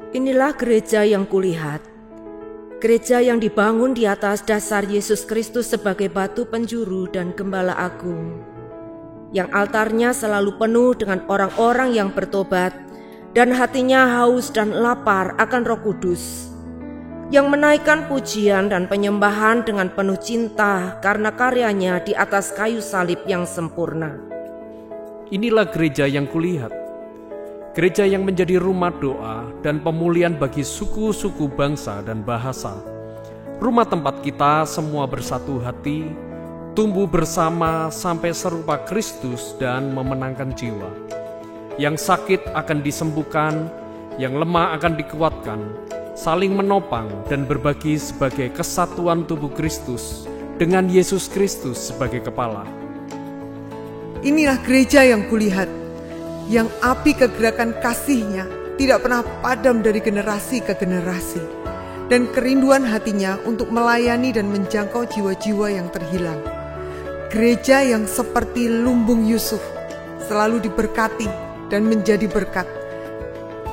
Inilah gereja yang kulihat, gereja yang dibangun di atas dasar Yesus Kristus sebagai batu penjuru dan gembala agung, yang altarnya selalu penuh dengan orang-orang yang bertobat dan hatinya haus dan lapar akan Roh Kudus, yang menaikkan pujian dan penyembahan dengan penuh cinta karena karyanya di atas kayu salib yang sempurna. Inilah gereja yang kulihat, gereja yang menjadi rumah doa dan pemulihan bagi suku-suku bangsa dan bahasa. Rumah tempat kita semua bersatu hati, tumbuh bersama sampai serupa Kristus dan memenangkan jiwa. Yang sakit akan disembuhkan, yang lemah akan dikuatkan, saling menopang dan berbagi sebagai kesatuan tubuh Kristus dengan Yesus Kristus sebagai kepala. Inilah gereja yang kulihat, yang api kegerakan kasih-Nya tidak pernah padam dari generasi ke generasi, dan kerinduan hatinya untuk melayani dan menjangkau jiwa-jiwa yang terhilang. Gereja yang seperti lumbung Yusuf, selalu diberkati dan menjadi berkat.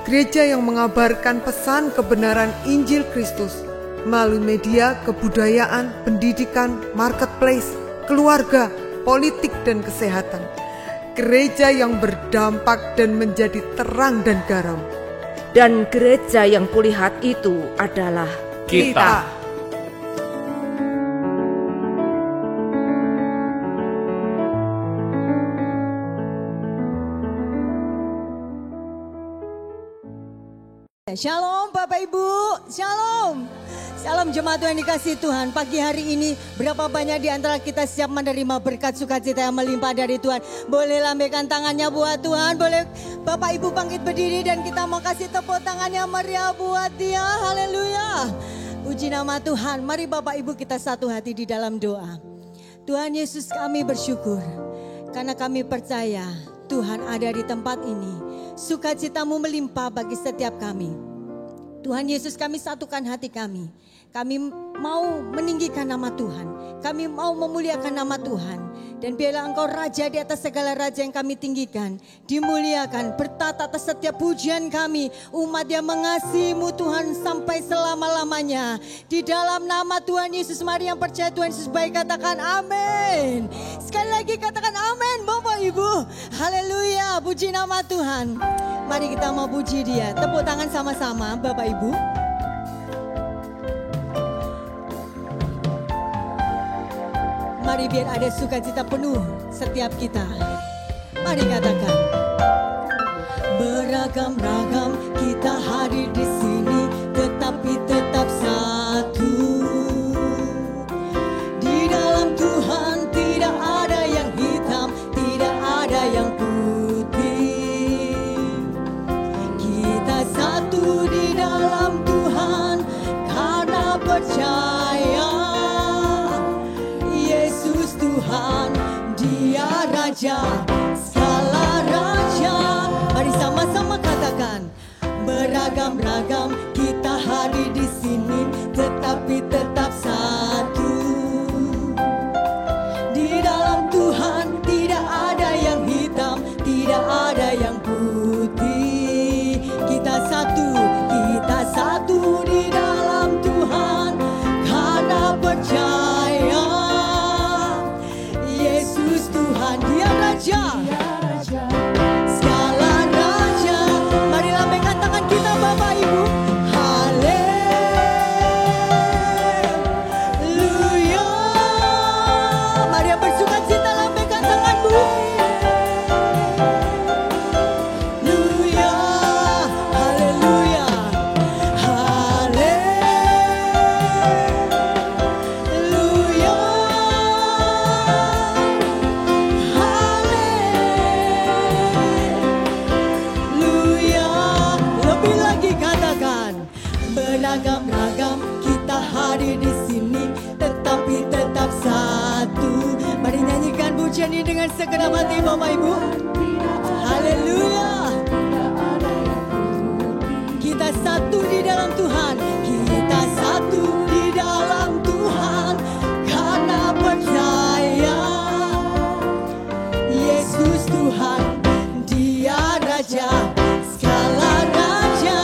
Gereja yang mengabarkan pesan kebenaran Injil Kristus melalui media, kebudayaan, pendidikan, marketplace, keluarga, politik, dan kesehatan. Gereja yang berdampak dan menjadi terang dan garam. Dan gereja yang kulihat itu adalah Kita. Shalom Bapak Ibu, Shalom. Salam jemaat Tuhan dikasihi Tuhan. Pagi hari ini berapa banyak di antara kita siap menerima berkat sukacita yang melimpah dari Tuhan. Boleh lambaikan tangannya buat Tuhan. Boleh Bapak Ibu bangkit berdiri dan kita mau kasih tepuk tangannya meriah buat dia. Haleluya. Puji nama Tuhan. Mari Bapak Ibu kita satu hati di dalam doa. Tuhan Yesus, kami bersyukur karena kami percaya Tuhan ada di tempat ini. Sukacitamu melimpah bagi setiap kami. Tuhan Yesus, kami satukan hati kami. Kami mau meninggikan nama Tuhan. Kami mau memuliakan nama Tuhan. Dan biarlah Engkau Raja di atas segala raja yang kami tinggikan. Dimuliakan, bertata atas setiap pujian kami. Umat yang mengasihi-Mu Tuhan sampai selama-lamanya. Di dalam nama Tuhan Yesus, mari yang percaya Tuhan Yesus baik katakan amin. Sekali lagi katakan amin Bapak Ibu. Haleluya, puji nama Tuhan. Mari kita mau puji Dia. Tepuk tangan sama-sama Bapak Ibu. Mari biar ada sukacita penuh setiap kita. Mari katakan. Beragam-ragam kita hadir di sini, tetapi tetap satu. Di dalam Tuhan tidak ada yang hitam, tidak ada yang putih. Kita satu di dalam Tuhan karena percaya. Tuhan, Dia Raja, segala raja. Mari sama-sama katakan. Beragam-ragam kita hadir di sini, tetapi tetap satu. Di dalam Tuhan tidak ada yang hitam, tidak ada yang putih. Kita satu di dalam Tuhan karena percaya. Tuhan, Dia Raja, segala raja. Mari lambaikan tangan kita Bapak Ibu. Haleluya. Mari yang bersukacita lambaikan tanganmu. Haleluya, haleluya, haleluya. Beragam-ragam kita hadir di sini, tetapi tetap satu. Mari nyanyikan pujian ini dengan segenap hati Bapak Ibu. Haleluya. Kita satu di dalam Tuhan. Kita satu di dalam Tuhan karena percaya. Yesus Tuhan, Dia Raja, segala raja.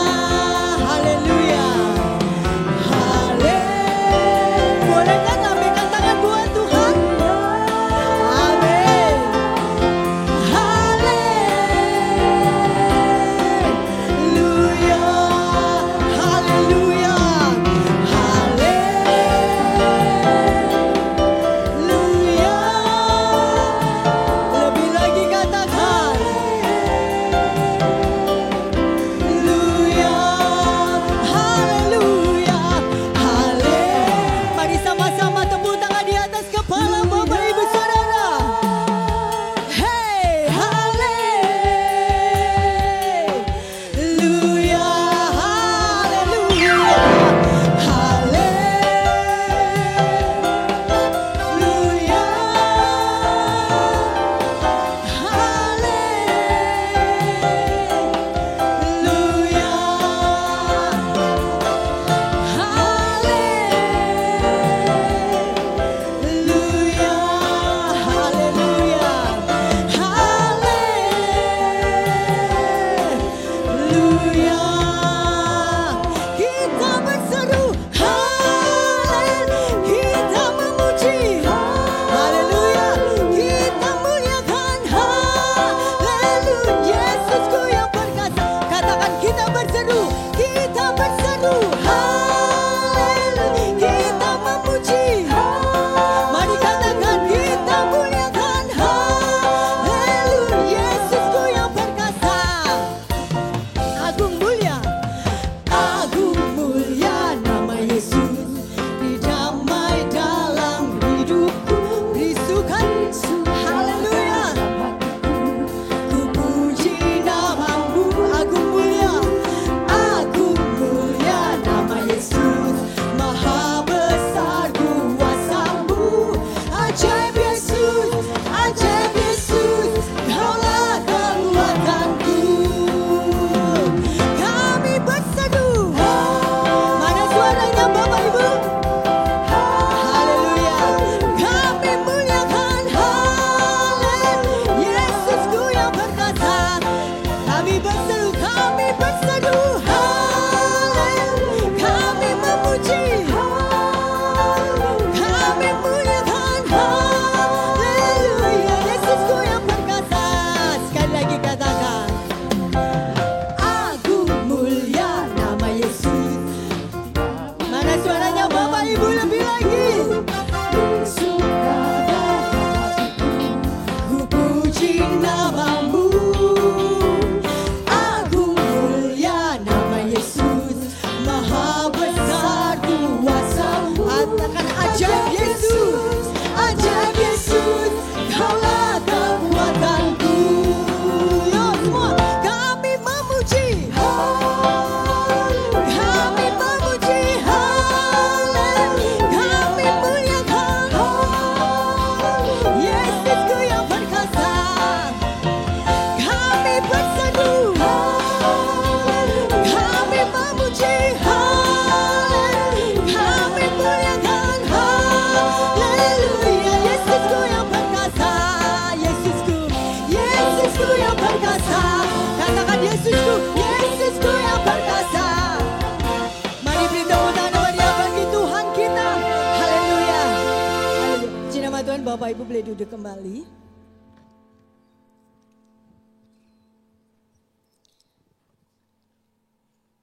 Bapak Ibu boleh duduk kembali.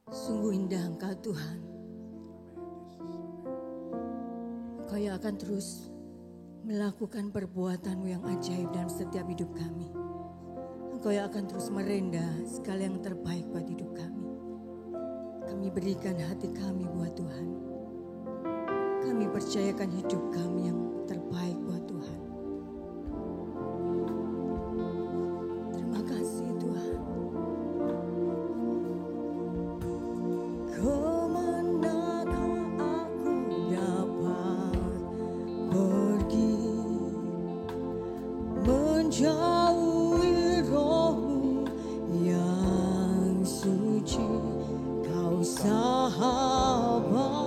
Sungguh indah Engkau Tuhan. Engkau yang akan terus melakukan perbuatan-Mu yang ajaib dalam setiap hidup kami. Engkau yang akan terus merendah segala yang terbaik buat hidup kami. Kami berikan hati kami buat Tuhan. Kami percayakan hidup kami yang terbaik buat Tuhan. Terima kasih Tuhan. Kemanakah aku dapat pergi menjauhi Roh-Mu yang suci, Kau sahabat.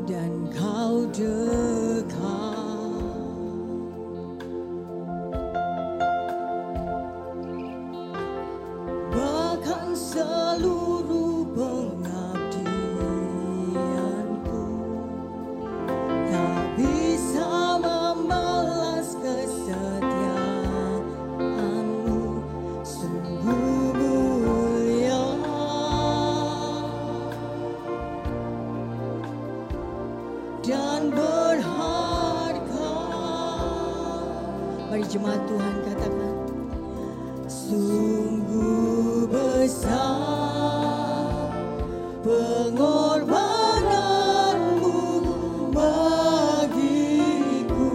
Dan Kau dekat, bahkan seluruh pengabdianku tak bisa membalas kesetiaan-Mu. Sungguh mulia dan berharga. Mari jemaat Tuhan katakan, sungguh besar pengorbanan-Mu bagiku,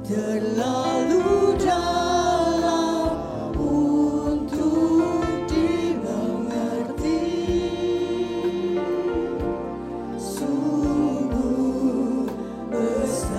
terlalu dalam untuk dimengerti. Sungguh besar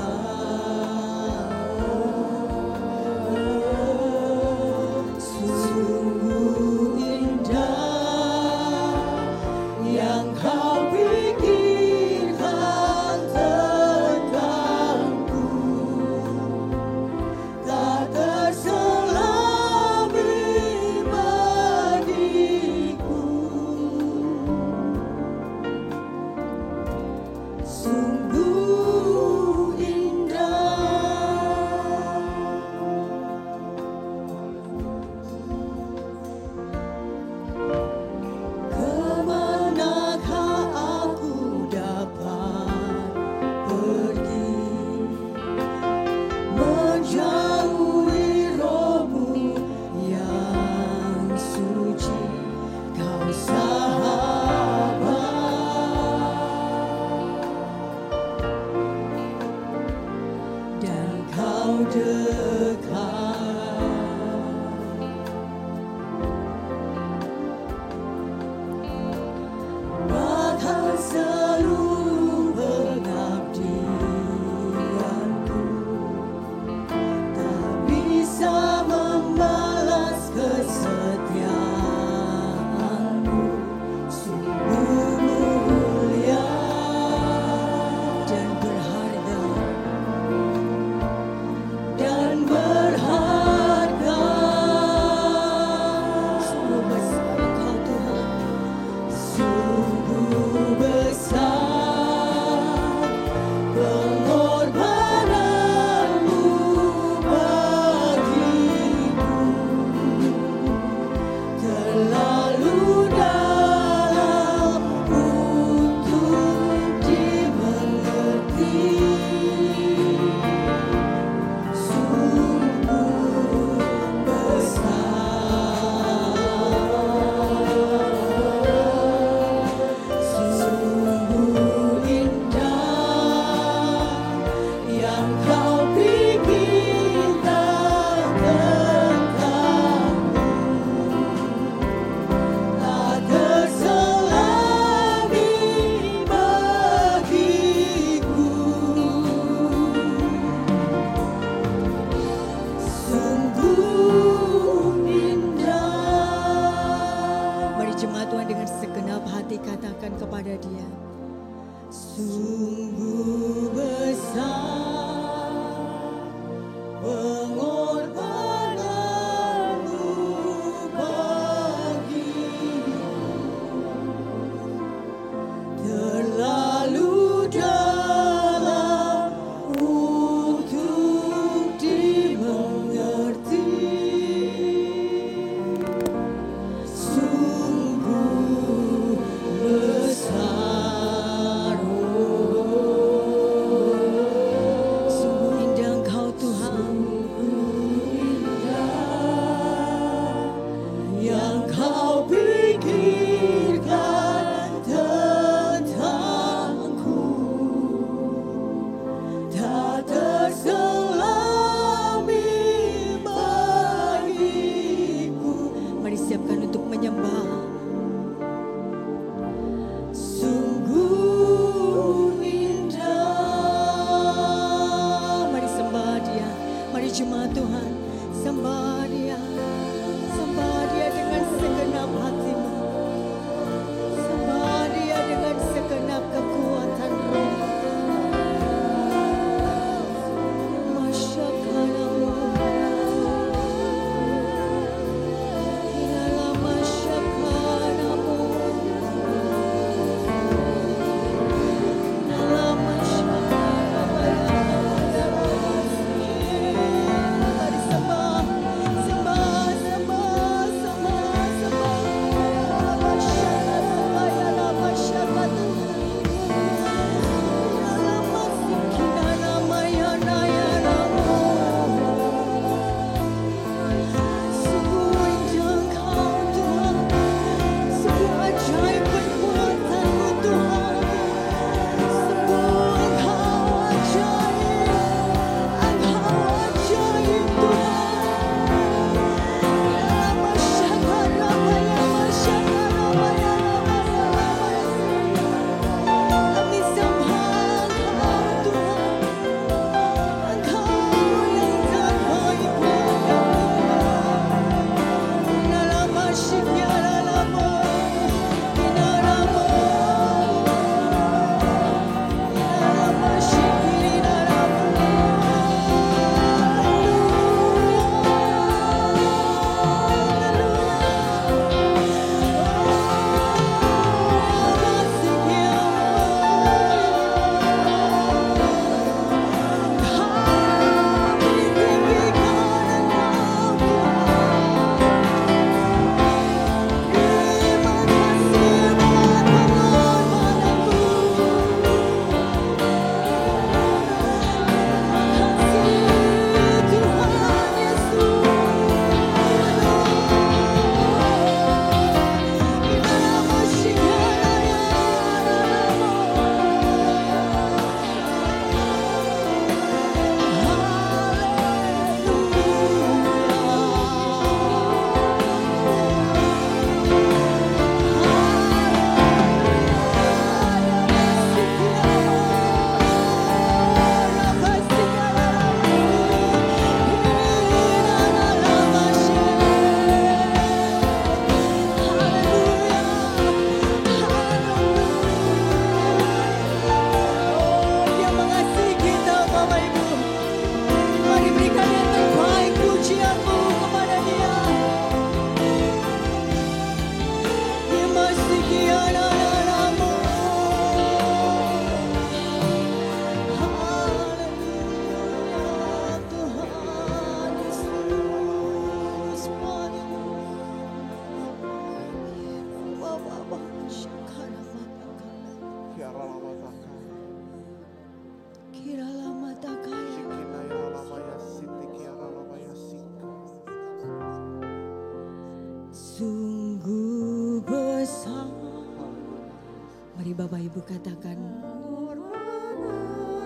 Bapak Ibu katakan,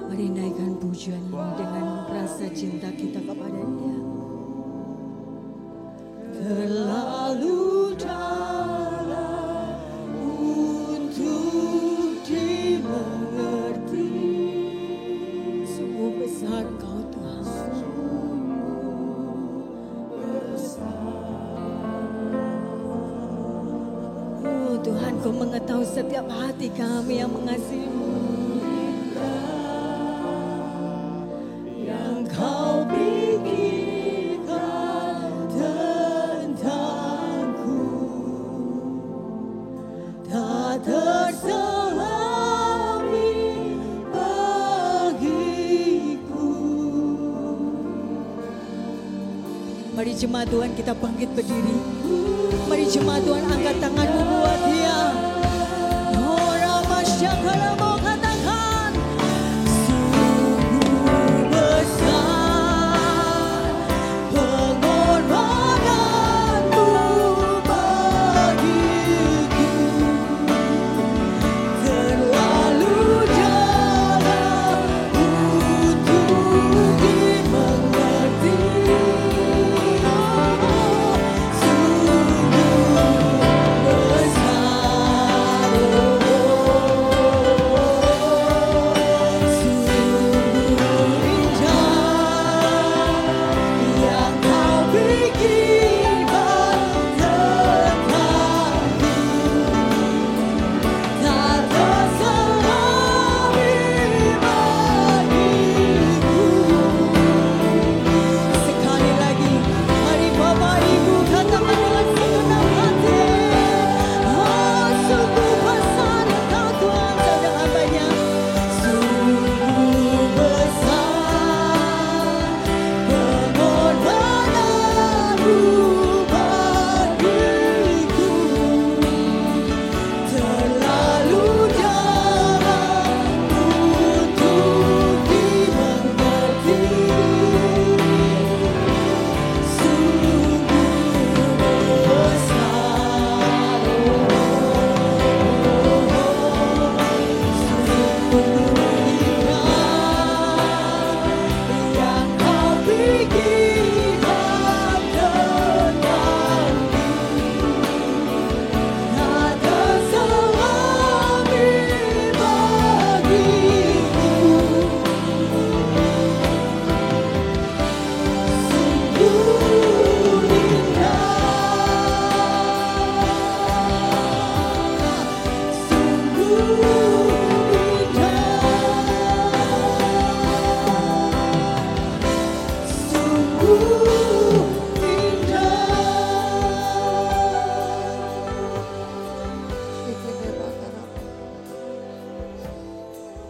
mari naikkan pujian ini dengan rasa cinta kita kepada Dia. Terlalu dalam untuk dimengerti, sungguh besar Kau Tuhan. Oh Tuhan, Kau mengetahui setiap hati kami yang mengasihi-Mu, yang Kau pikirkan tentangku, tak terselami bagiku. Mari jemaat Tuhan kita bangkit berdiri. Mari jemaat Tuhan angkat tanganmu buat Dia. Oh Ramasyakala mau katakan, sungguh besar pengorbananmu bagiku, terlalu dalam untuk dimengerti.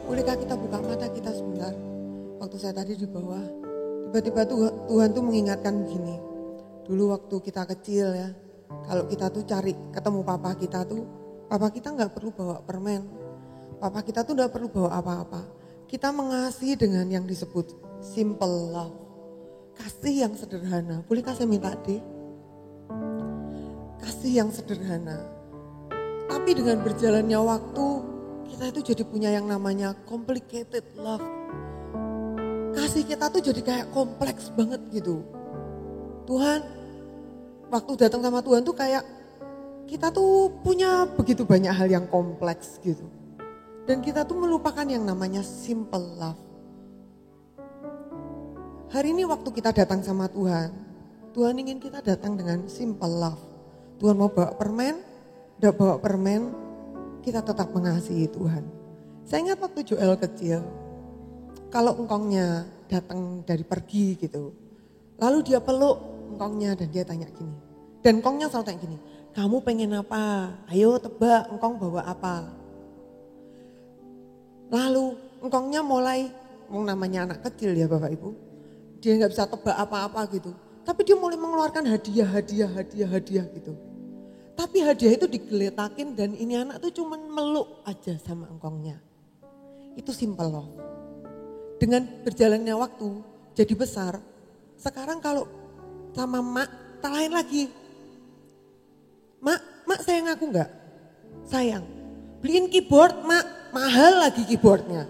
Bolehkah kita buka mata kita sebentar? Waktu saya tadi di bawah, tiba-tiba Tuhan tuh mengingatkan begini. Dulu waktu kita kecil ya, kalau kita tuh cari ketemu papa kita nggak perlu bawa permen. Papa kita tuh nggak perlu bawa apa-apa. Kita mengasihi dengan yang disebut simple love. Kasih yang sederhana. Bolehkah saya minta deh? Kasih yang sederhana. Tapi dengan berjalannya waktu, kita itu jadi punya yang namanya complicated love. Kasih kita tuh jadi kayak kompleks banget gitu. Tuhan, waktu datang sama Tuhan tuh kayak kita tuh punya begitu banyak hal yang kompleks gitu. Dan kita tuh melupakan yang namanya simple love. Hari ini waktu kita datang sama Tuhan, Tuhan ingin kita datang dengan simple love. Tuhan mau bawa permen, enggak bawa permen, kita tetap mengasihi Tuhan. Saya ingat waktu Joel kecil, kalau engkongnya datang dari pergi gitu, lalu dia peluk engkongnya dan dia tanya gini. Dan engkongnya selalu tanya gini, kamu pengen apa? Ayo tebak engkong bawa apa? Lalu engkongnya mulai, namanya anak kecil ya Bapak Ibu, dia gak bisa tebak apa-apa gitu. Tapi dia mulai mengeluarkan hadiah gitu. Tapi hadiah itu digeletakin dan ini anak tuh cuman meluk aja sama engkongnya. Itu simple love. Dengan berjalannya waktu jadi besar, sekarang kalau sama mak tak lain lagi. Mak sayang aku enggak? Sayang. Beliin keyboard mak, mahal lagi keyboardnya.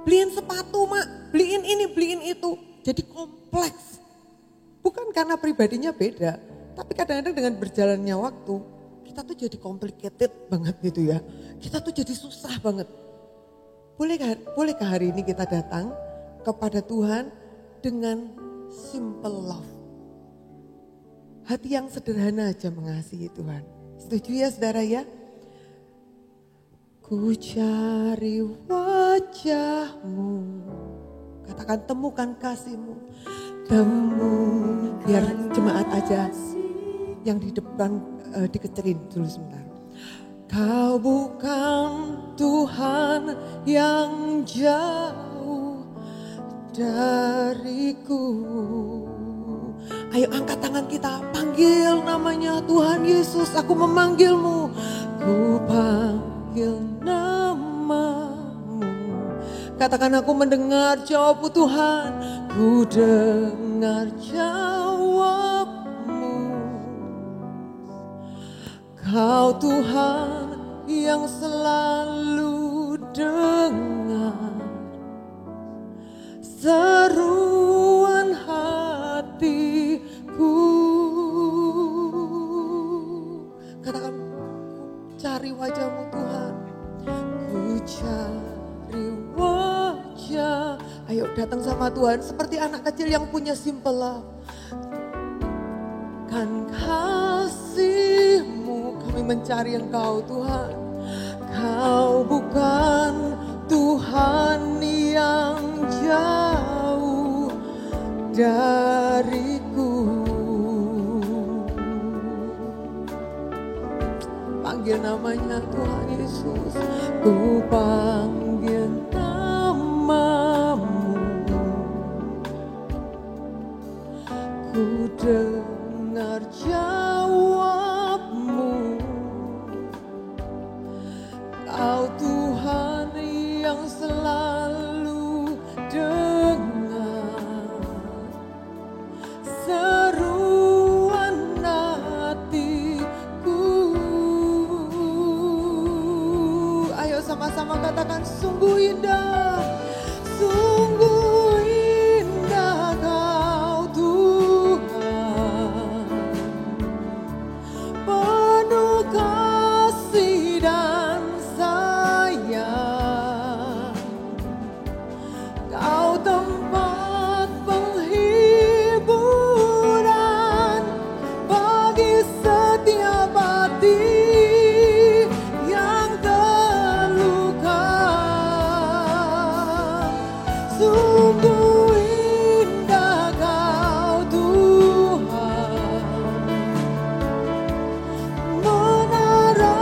Beliin sepatu mak, beliin ini, beliin itu. Jadi kompleks. Bukan karena pribadinya beda, tapi kadang-kadang dengan berjalannya waktu, kita tuh jadi complicated banget gitu ya. Kita tuh jadi susah banget. Bolehkah hari ini kita datang kepada Tuhan dengan simple love. Hati yang sederhana aja mengasihi Tuhan. Setuju ya saudara ya? Ku cari wajahmu, katakan temukan kasihmu, biar jemaat aja yang di depan dikecilin dulu sebentar. Kau bukan Tuhan yang jauh dariku. Ayo angkat tangan kita, panggil namanya Tuhan Yesus, aku memanggilmu. Ku panggil namamu. Katakan aku mendengar jawabmu Tuhan. Ku dengar jawabmu. Kau Tuhan yang selalu dengar seruan hatiku. Katakan, cari wajahmu Tuhan. Ku cari wajah. Ayo datang sama Tuhan seperti anak kecil yang punya simple love. Kan kasihmu kami mencari Engkau Tuhan. Kau bukan Tuhan yang jauh dariku. Panggil namanya Tuhan Yesus. Ku panggil namamu. Ku dengar jawabmu. Kau Tuhan yang selalu dengar seruan hatiku. Ayo sama-sama katakan, sungguh indah, sungguh indah Kau Tuhan, penuh kasih dan sayang. Kau tempat penghiburan bagi setiap hati yang terluka. Sungguh indah Kau Tuhan, menara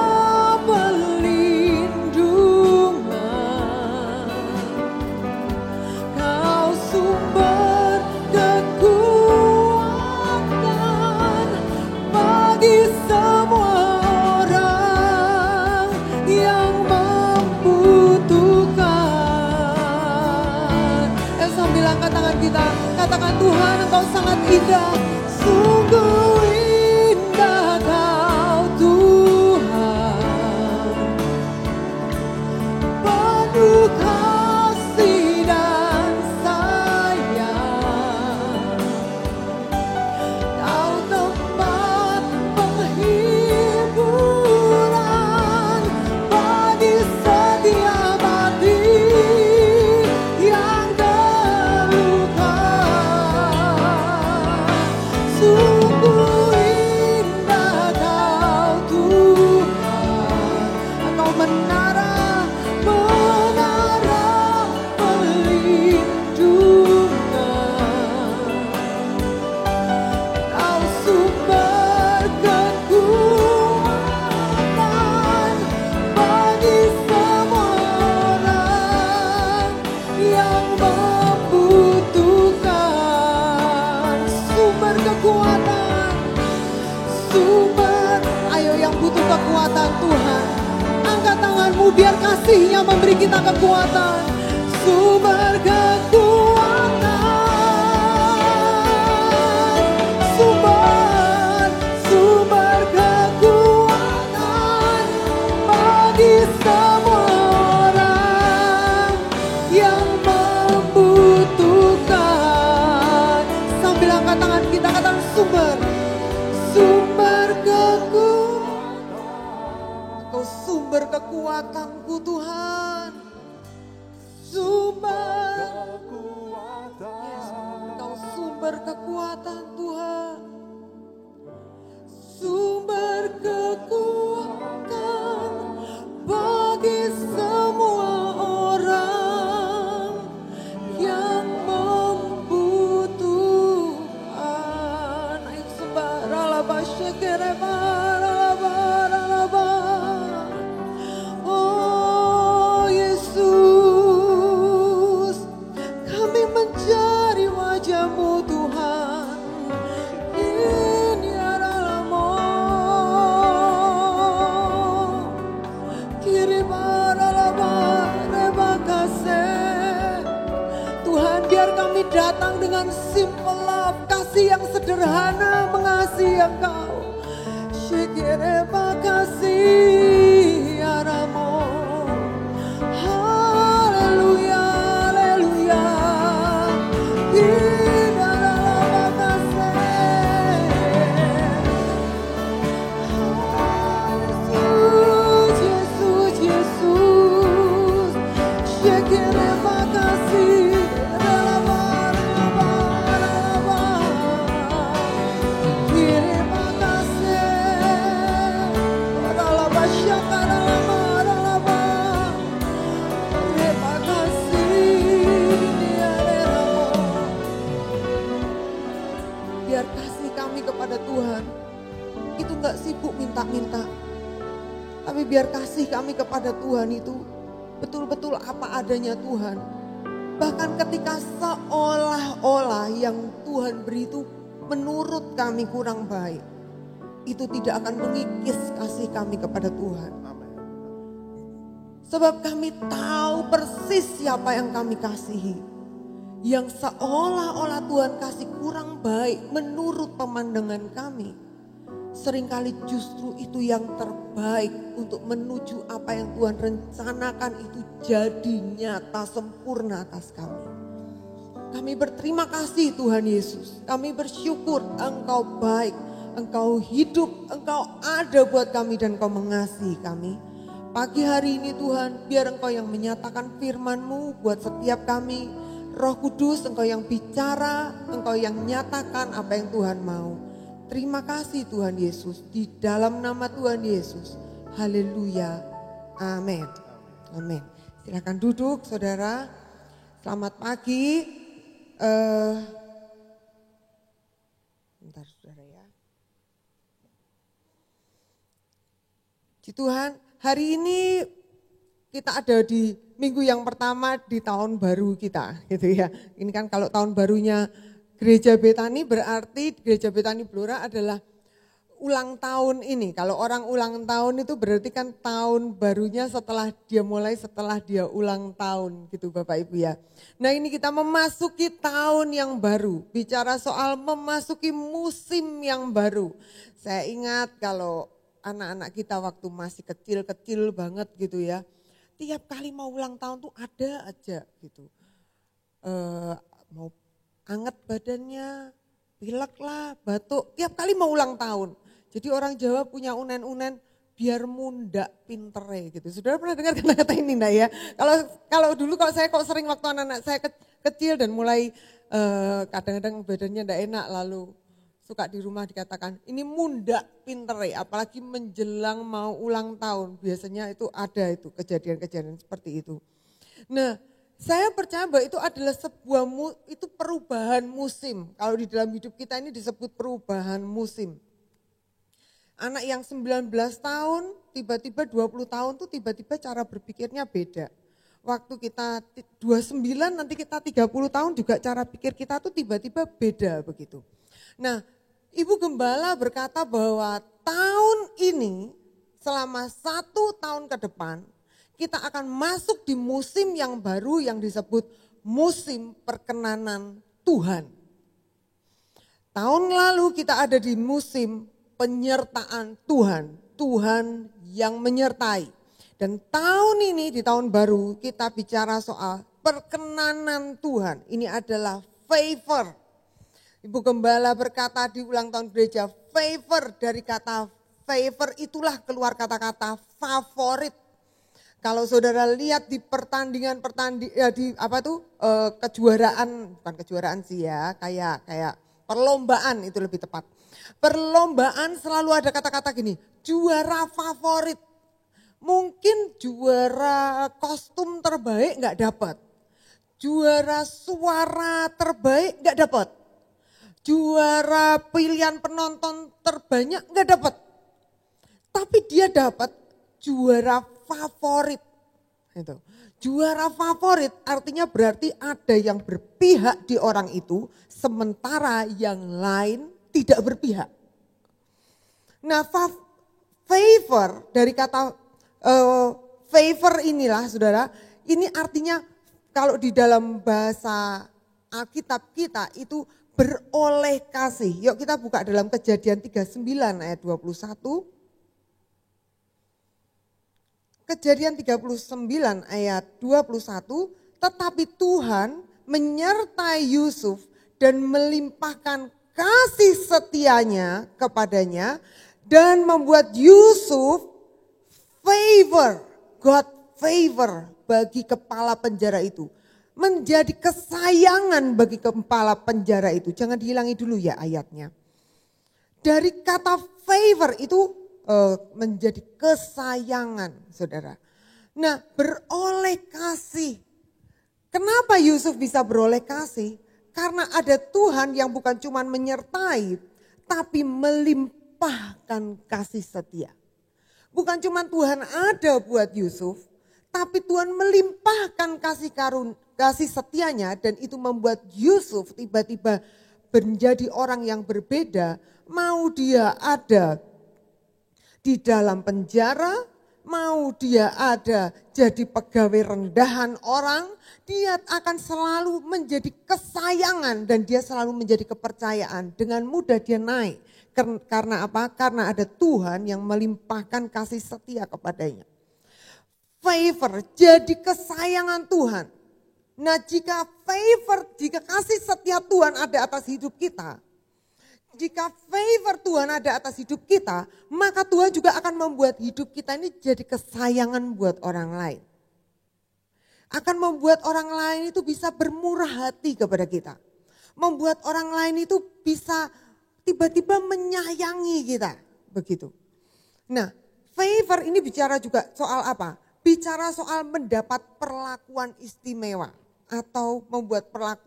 perlindungan. Kau sumber kekuatan bagi semua orang yang membutuhkan. Sambil angkat tangan kita, katakan Tuhan Engkau sangat indah. Sungguh indah Kau Tuhan, penuh kasih dan sayang. Kau tempat penghiburan bagi setiap hati yang terluka. Sungguh indah Kau Tuhan, Engkau menara perlindungan. Kau sumber kekuatan bagi semua orang yang membutuhkan. Sumber kekuatan, sumber, ayo yang butuh kekuatan Tuhan, angkat tanganmu biar kasih-Nya memberi kita kekuatan. Sumber kekuatan, sumber kekuatan bagi semua sumber kekuatanku Tuhan. Sumber kekuatan. Yes, Engkau sumber kekuatan Tuhan. Sumber kekuatan bagi semua orang yang membutuhkan. Ayo sembah ralaba syekereba ralaba ralaba. Oh Yesus, kami mencari wajah-Mu Tuhan. Ini aralamo kirima ralaba reba kasih. Tuhan, biar kami datang dengan simple love, kasih yang sederhana, mengasihi Engkau. Syekireba kasih aramo. Haleluya, haleluya. Idaralaba kasih. Yesus, Yesus. Syekireba kasih. Ralaba, ralaba, ralaba. Kireba kasih. Ralaba, syakaralaba, ralaba. Kireba kasih. Niarelamo. Biar kasih kami kepada Tuhan itu gak sibuk minta-minta. Tapi biar kasih kami kepada Tuhan itu betul-betul apa adanya Tuhan. Bahkan ketika seolah-olah yang Tuhan beri itu menurut kami kurang baik, itu tidak akan mengikis kasih kami kepada Tuhan. Sebab kami tahu persis siapa yang kami kasihi. Yang seolah-olah Tuhan kasih kurang baik menurut pemandangan kami. Seringkali justru itu yang terbaik untuk menuju apa yang Tuhan rencanakan itu jadi nyata sempurna atas kami. Kami berterima kasih Tuhan Yesus. Kami bersyukur Engkau baik, Engkau hidup, Engkau ada buat kami dan Engkau mengasihi kami. Pagi hari ini Tuhan, biar Engkau yang menyatakan firman-Mu buat setiap kami. Roh Kudus, Engkau yang bicara, Engkau yang nyatakan apa yang Tuhan mau. Terima kasih Tuhan Yesus, di dalam nama Tuhan Yesus. Haleluya. Amin. Amin. Silakan duduk saudara. Selamat pagi. Bentar saudara ya. Puji Tuhan, hari ini kita ada di minggu yang pertama di tahun baru kita gitu ya. Ini kan kalau tahun barunya Gereja Betani berarti Gereja Betani Blora adalah ulang tahun ini. Kalau orang ulang tahun itu berarti kan tahun barunya setelah dia ulang tahun gitu Bapak Ibu ya. Nah ini kita memasuki tahun yang baru. Bicara soal memasuki musim yang baru. Saya ingat kalau anak-anak kita waktu masih kecil-kecil banget gitu ya. Tiap kali mau ulang tahun tuh ada aja gitu. Mau anget badannya, pilek lah, batuk, tiap kali mau ulang tahun. Jadi orang Jawa punya unen-unen biar munda pintere gitu. Saudara pernah dengar kata-kata ini enggak ya? Kalau dulu kalau saya kok sering waktu anak-anak saya kecil dan mulai kadang-kadang badannya enggak enak lalu suka di rumah dikatakan ini munda pintere, apalagi menjelang mau ulang tahun. Biasanya itu ada itu kejadian-kejadian seperti itu. Nah, saya percaya bahwa itu adalah itu perubahan musim. Kalau di dalam hidup kita ini disebut perubahan musim. Anak yang 19 tahun, tiba-tiba 20 tahun tuh tiba-tiba cara berpikirnya beda. Waktu kita 29 nanti kita 30 tahun juga cara pikir kita tuh tiba-tiba beda begitu. Nah, Ibu Gembala berkata bahwa tahun ini selama 1 tahun ke depan kita akan masuk di musim yang baru yang disebut musim perkenanan Tuhan. Tahun lalu kita ada di musim penyertaan Tuhan. Tuhan yang menyertai. Dan tahun ini di tahun baru kita bicara soal perkenanan Tuhan. Ini adalah favor. Ibu Gembala berkata di ulang tahun gereja, favor, dari kata favor itulah keluar kata-kata favorit. Kalau saudara lihat di kejuaraan, bukan kejuaraan sih ya, kayak perlombaan itu lebih tepat. Perlombaan selalu ada kata-kata gini, juara favorit. Mungkin juara kostum terbaik nggak dapat. Juara suara terbaik nggak dapat. Juara pilihan penonton terbanyak nggak dapat. Tapi dia dapat juara favorit. Itu. Juara favorit artinya berarti ada yang berpihak di orang itu, sementara yang lain tidak berpihak. Nah, favor dari kata favor inilah saudara, ini artinya kalau di dalam bahasa Alkitab kita itu beroleh kasih. Yuk kita buka dalam Kejadian 39 ayat 21. Kejadian 39 ayat 21, tetapi Tuhan menyertai Yusuf dan melimpahkan kasih setianya kepadanya dan membuat Yusuf God favor bagi kepala penjara itu. Menjadi kesayangan bagi kepala penjara itu. Jangan dihilangi dulu ya ayatnya. Dari kata favor itu menjadi kesayangan, saudara. Nah, beroleh kasih. Kenapa Yusuf bisa beroleh kasih? Karena ada Tuhan yang bukan cuma menyertai, tapi melimpahkan kasih setia. Bukan cuma Tuhan ada buat Yusuf, tapi Tuhan melimpahkan kasih setianya, dan itu membuat Yusuf tiba-tiba menjadi orang yang berbeda. Mau dia ada di dalam penjara, mau dia ada jadi pegawai rendahan orang, dia akan selalu menjadi kesayangan dan dia selalu menjadi kepercayaan. Dengan mudah dia naik. Karena apa? Karena ada Tuhan yang melimpahkan kasih setia kepadanya. Favor, jadi kesayangan Tuhan. Nah, jika kasih setia Tuhan ada atas hidup kita, jika favor Tuhan ada atas hidup kita, maka Tuhan juga akan membuat hidup kita ini jadi kesayangan buat orang lain. Akan membuat orang lain itu bisa bermurah hati kepada kita. Membuat orang lain itu bisa tiba-tiba menyayangi kita. Begitu. Nah, favor ini bicara juga soal apa? Bicara soal mendapat perlakuan istimewa atau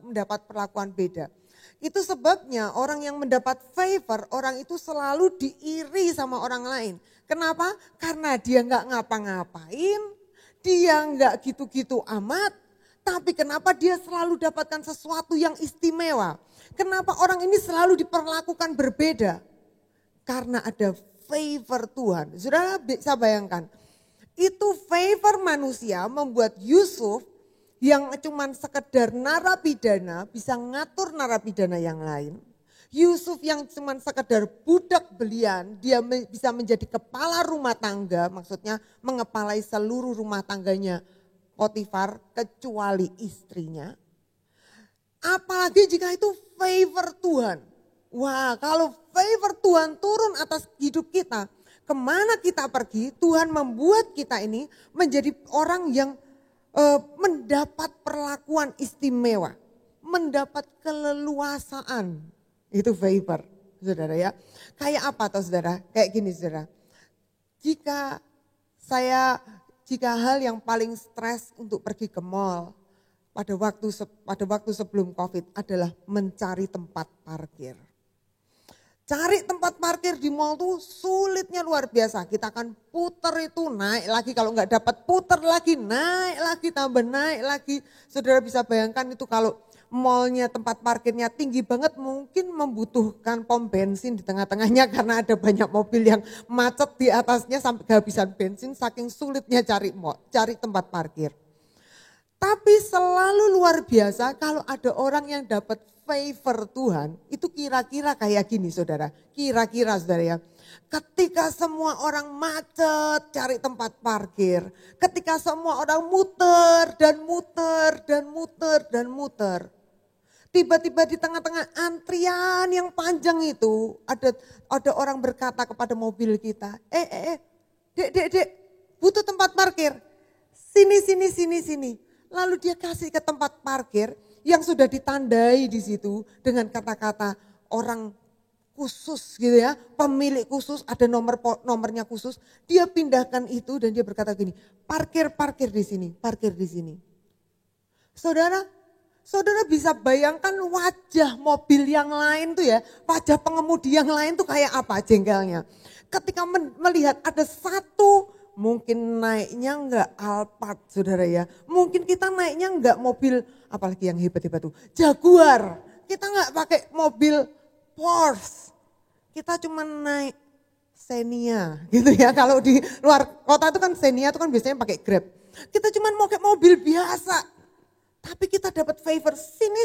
mendapat perlakuan beda. Itu sebabnya orang yang mendapat favor, orang itu selalu diiri sama orang lain. Kenapa? Karena dia nggak ngapa-ngapain, dia nggak gitu-gitu amat. Tapi kenapa dia selalu dapatkan sesuatu yang istimewa? Kenapa orang ini selalu diperlakukan berbeda? Karena ada favor Tuhan. Saudara bisa bayangkan, itu favor manusia membuat Yusuf yang cuman sekedar narapidana bisa ngatur narapidana yang lain. Yusuf yang cuman sekedar budak belian, dia bisa menjadi kepala rumah tangga, maksudnya mengepalai seluruh rumah tangganya Potifar kecuali istrinya. Apalagi jika itu favor Tuhan. Wah, kalau favor Tuhan turun atas hidup kita, kemana kita pergi, Tuhan membuat kita ini menjadi orang yang mendapat perlakuan istimewa, mendapat keleluasaan. Itu favor, saudara ya. Kayak apa toh saudara? Kayak gini saudara. Jika hal yang paling stres untuk pergi ke mall pada waktu sebelum COVID adalah mencari tempat parkir. Cari tempat parkir di mall tuh sulitnya luar biasa. Kita akan puter itu, naik lagi. Kalau nggak dapat puter lagi, naik lagi, tambah naik lagi. Saudara bisa bayangkan itu kalau mallnya tempat parkirnya tinggi banget, mungkin membutuhkan pom bensin di tengah-tengahnya karena ada banyak mobil yang macet di atasnya sampai kehabisan bensin saking sulitnya cari tempat parkir. Tapi selalu luar biasa kalau ada orang yang dapat favor Tuhan, itu kira-kira kayak gini saudara. Kira-kira saudara ya. Ketika semua orang macet cari tempat parkir. Ketika semua orang muter dan muter dan muter dan muter. Tiba-tiba di tengah-tengah antrian yang panjang itu ada orang berkata kepada mobil kita, dek, butuh tempat parkir. sini. Lalu dia kasih ke tempat parkir yang sudah ditandai di situ dengan kata-kata orang khusus gitu ya, pemilik khusus, ada nomornya khusus. Dia pindahkan itu dan dia berkata gini, parkir di sini, parkir di sini. Saudara bisa bayangkan wajah mobil yang lain tuh ya, wajah pengemudi yang lain tuh kayak apa jengkelnya. Ketika melihat ada satu, mungkin naiknya enggak Alphard saudara ya, mungkin kita naiknya enggak mobil, apalagi yang hebat-hebat tuh, Jaguar. Kita enggak pakai mobil Porsche, kita cuma naik Xenia gitu ya. Kalau di luar kota itu kan Xenia itu kan biasanya pakai Grab. Kita cuma mau pakai mobil biasa, tapi kita dapat favor sini.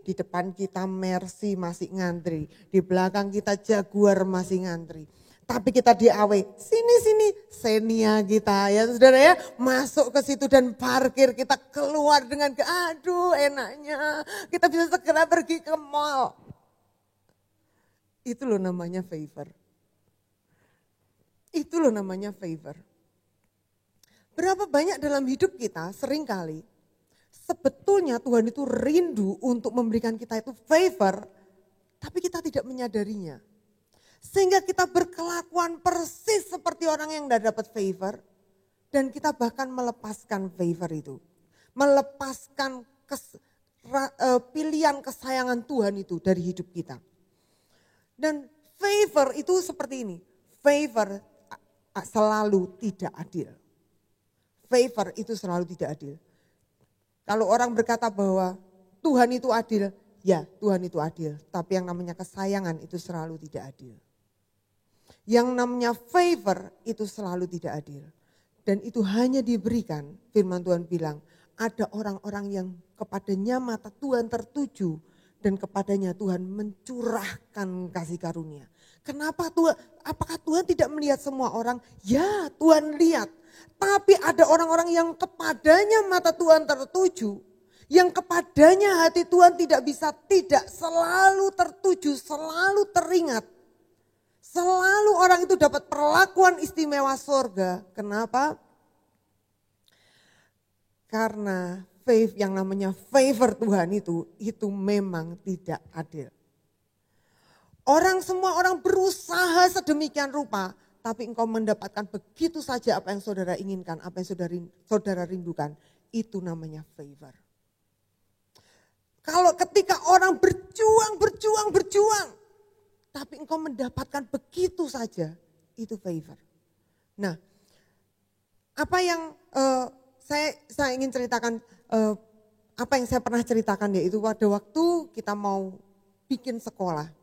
Di depan kita Mercy masih ngantri, di belakang kita Jaguar masih ngantri. Tapi kita di AW, sini Xenia kita ya saudara ya, masuk ke situ dan parkir, kita keluar dengan aduh enaknya, kita bisa segera pergi ke mall. Itu loh namanya favor. Itu loh namanya favor. Berapa banyak dalam hidup kita seringkali sebetulnya Tuhan itu rindu untuk memberikan kita itu favor, tapi kita tidak menyadarinya. Sehingga kita berkelakuan persis seperti orang yang tidak dapat favor, dan kita bahkan melepaskan favor itu. Melepaskan pilihan kesayangan Tuhan itu dari hidup kita. Dan favor itu seperti ini, favor selalu tidak adil. Favor itu selalu tidak adil. Kalau orang berkata bahwa Tuhan itu adil, ya Tuhan itu adil. Tapi yang namanya kesayangan itu selalu tidak adil. Yang namanya favor itu selalu tidak adil. Dan itu hanya diberikan, firman Tuhan bilang, ada orang-orang yang kepadanya mata Tuhan tertuju. Dan kepadanya Tuhan mencurahkan kasih karunia. Kenapa Tuhan? Apakah Tuhan tidak melihat semua orang? Ya Tuhan lihat. Tapi ada orang-orang yang kepadanya mata Tuhan tertuju. Yang kepadanya hati Tuhan tidak bisa tidak. Selalu tertuju, selalu teringat. Selalu orang itu dapat perlakuan istimewa surga. Kenapa? Karena yang namanya favor Tuhan itu memang tidak adil. Semua orang berusaha sedemikian rupa, tapi engkau mendapatkan begitu saja apa yang saudara inginkan, apa yang saudara rindukan. Itu namanya favor. Kalau ketika orang berjuang, tapi engkau mendapatkan begitu saja, itu favor. Nah, apa yang saya ingin ceritakan, apa yang saya pernah ceritakan yaitu pada waktu kita mau bikin sekolah.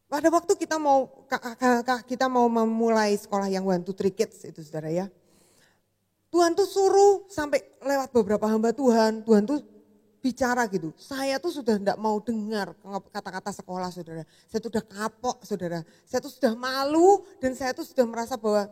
Pada waktu kita mau memulai sekolah yang 1, 2, 3 kids itu saudara ya. Tuhan tuh suruh sampai lewat beberapa hamba Tuhan tuh bicara gitu. Saya tuh sudah tidak mau dengar kata-kata sekolah saudara. Saya tuh udah kapok saudara. Saya tuh sudah malu dan saya tuh sudah merasa bahwa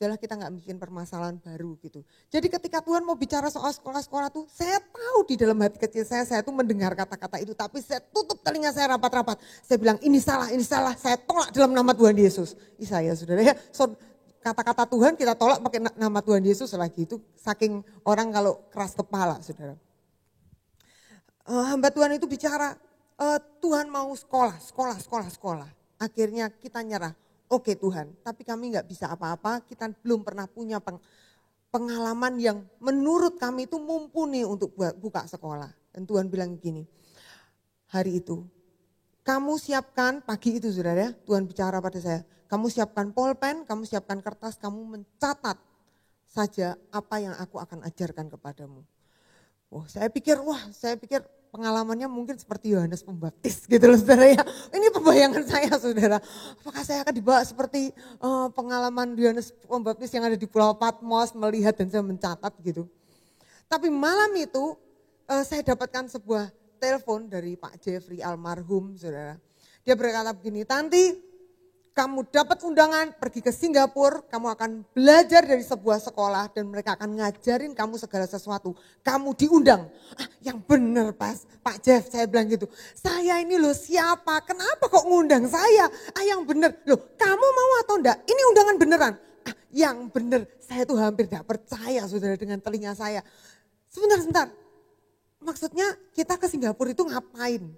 sudahlah kita nggak bikin permasalahan baru gitu. Jadi ketika Tuhan mau bicara soal sekolah-sekolah tuh, saya tahu di dalam hati kecil saya tuh mendengar kata-kata itu, tapi saya tutup telinga saya rapat-rapat. Saya bilang ini salah, saya tolak dalam nama Tuhan Yesus. Saya saudara ya, kata-kata Tuhan kita tolak pakai nama Tuhan Yesus lagi itu saking orang kalau keras kepala saudara. Hamba Tuhan itu bicara, Tuhan mau sekolah. Akhirnya kita nyerah. Oke Tuhan, tapi kami nggak bisa apa-apa, kita belum pernah punya pengalaman yang menurut kami itu mumpuni untuk buka sekolah. Dan Tuhan bilang gini, hari itu kamu siapkan, pagi itu saudara ya, Tuhan bicara pada saya, kamu siapkan pulpen, kamu siapkan kertas, kamu mencatat saja apa yang aku akan ajarkan kepadamu. Saya pikir pengalamannya mungkin seperti Yohanes Pembaptis gitu loh saudara ya. Ini pembayangan saya saudara. Apakah saya akan dibawa seperti pengalaman Yohanes Pembaptis yang ada di Pulau Patmos melihat dan saya mencatat gitu. Tapi malam itu saya dapatkan sebuah telepon dari Pak Jeffrey almarhum saudara. Dia berkata begini, Tanti kamu dapat undangan pergi ke Singapura, kamu akan belajar dari sebuah sekolah dan mereka akan ngajarin kamu segala sesuatu. Kamu diundang. Yang benar Pak Jeff, saya bilang gitu. Saya ini loh siapa, kenapa kok ngundang saya? Yang benar, loh kamu mau atau enggak? Ini undangan beneran. yang benar. Saya tuh hampir gak percaya saudara dengan telinga saya. Sebentar. Maksudnya kita ke Singapura itu ngapain?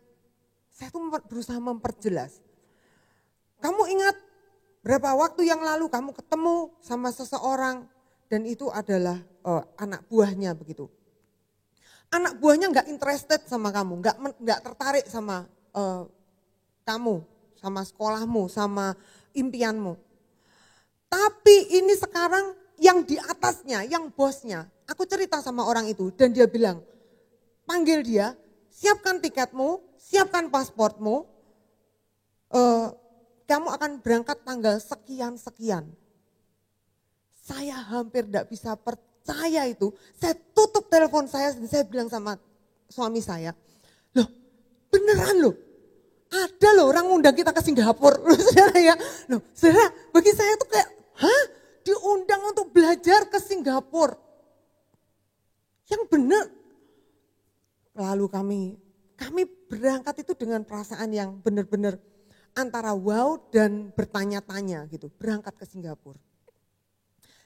Saya tuh berusaha memperjelas. Kamu ingat berapa waktu yang lalu kamu ketemu sama seseorang dan itu adalah anak buahnya begitu. Anak buahnya gak interested sama kamu, gak tertarik sama kamu, sama sekolahmu, sama impianmu. Tapi ini sekarang yang di atasnya, yang bosnya, aku cerita sama orang itu dan dia bilang, panggil dia, siapkan tiketmu, siapkan pasportmu, kamu akan berangkat tanggal sekian-sekian. Saya hampir tidak bisa percaya itu. Saya tutup telepon saya dan saya bilang sama suami saya, loh beneran loh. Ada loh orang undang kita ke Singapura. Saudara ya. Loh, saudara, bagi saya tuh kayak, diundang untuk belajar ke Singapura. Yang benar. Lalu kami berangkat itu dengan perasaan yang benar-benar antara wow dan bertanya-tanya gitu, berangkat ke Singapura.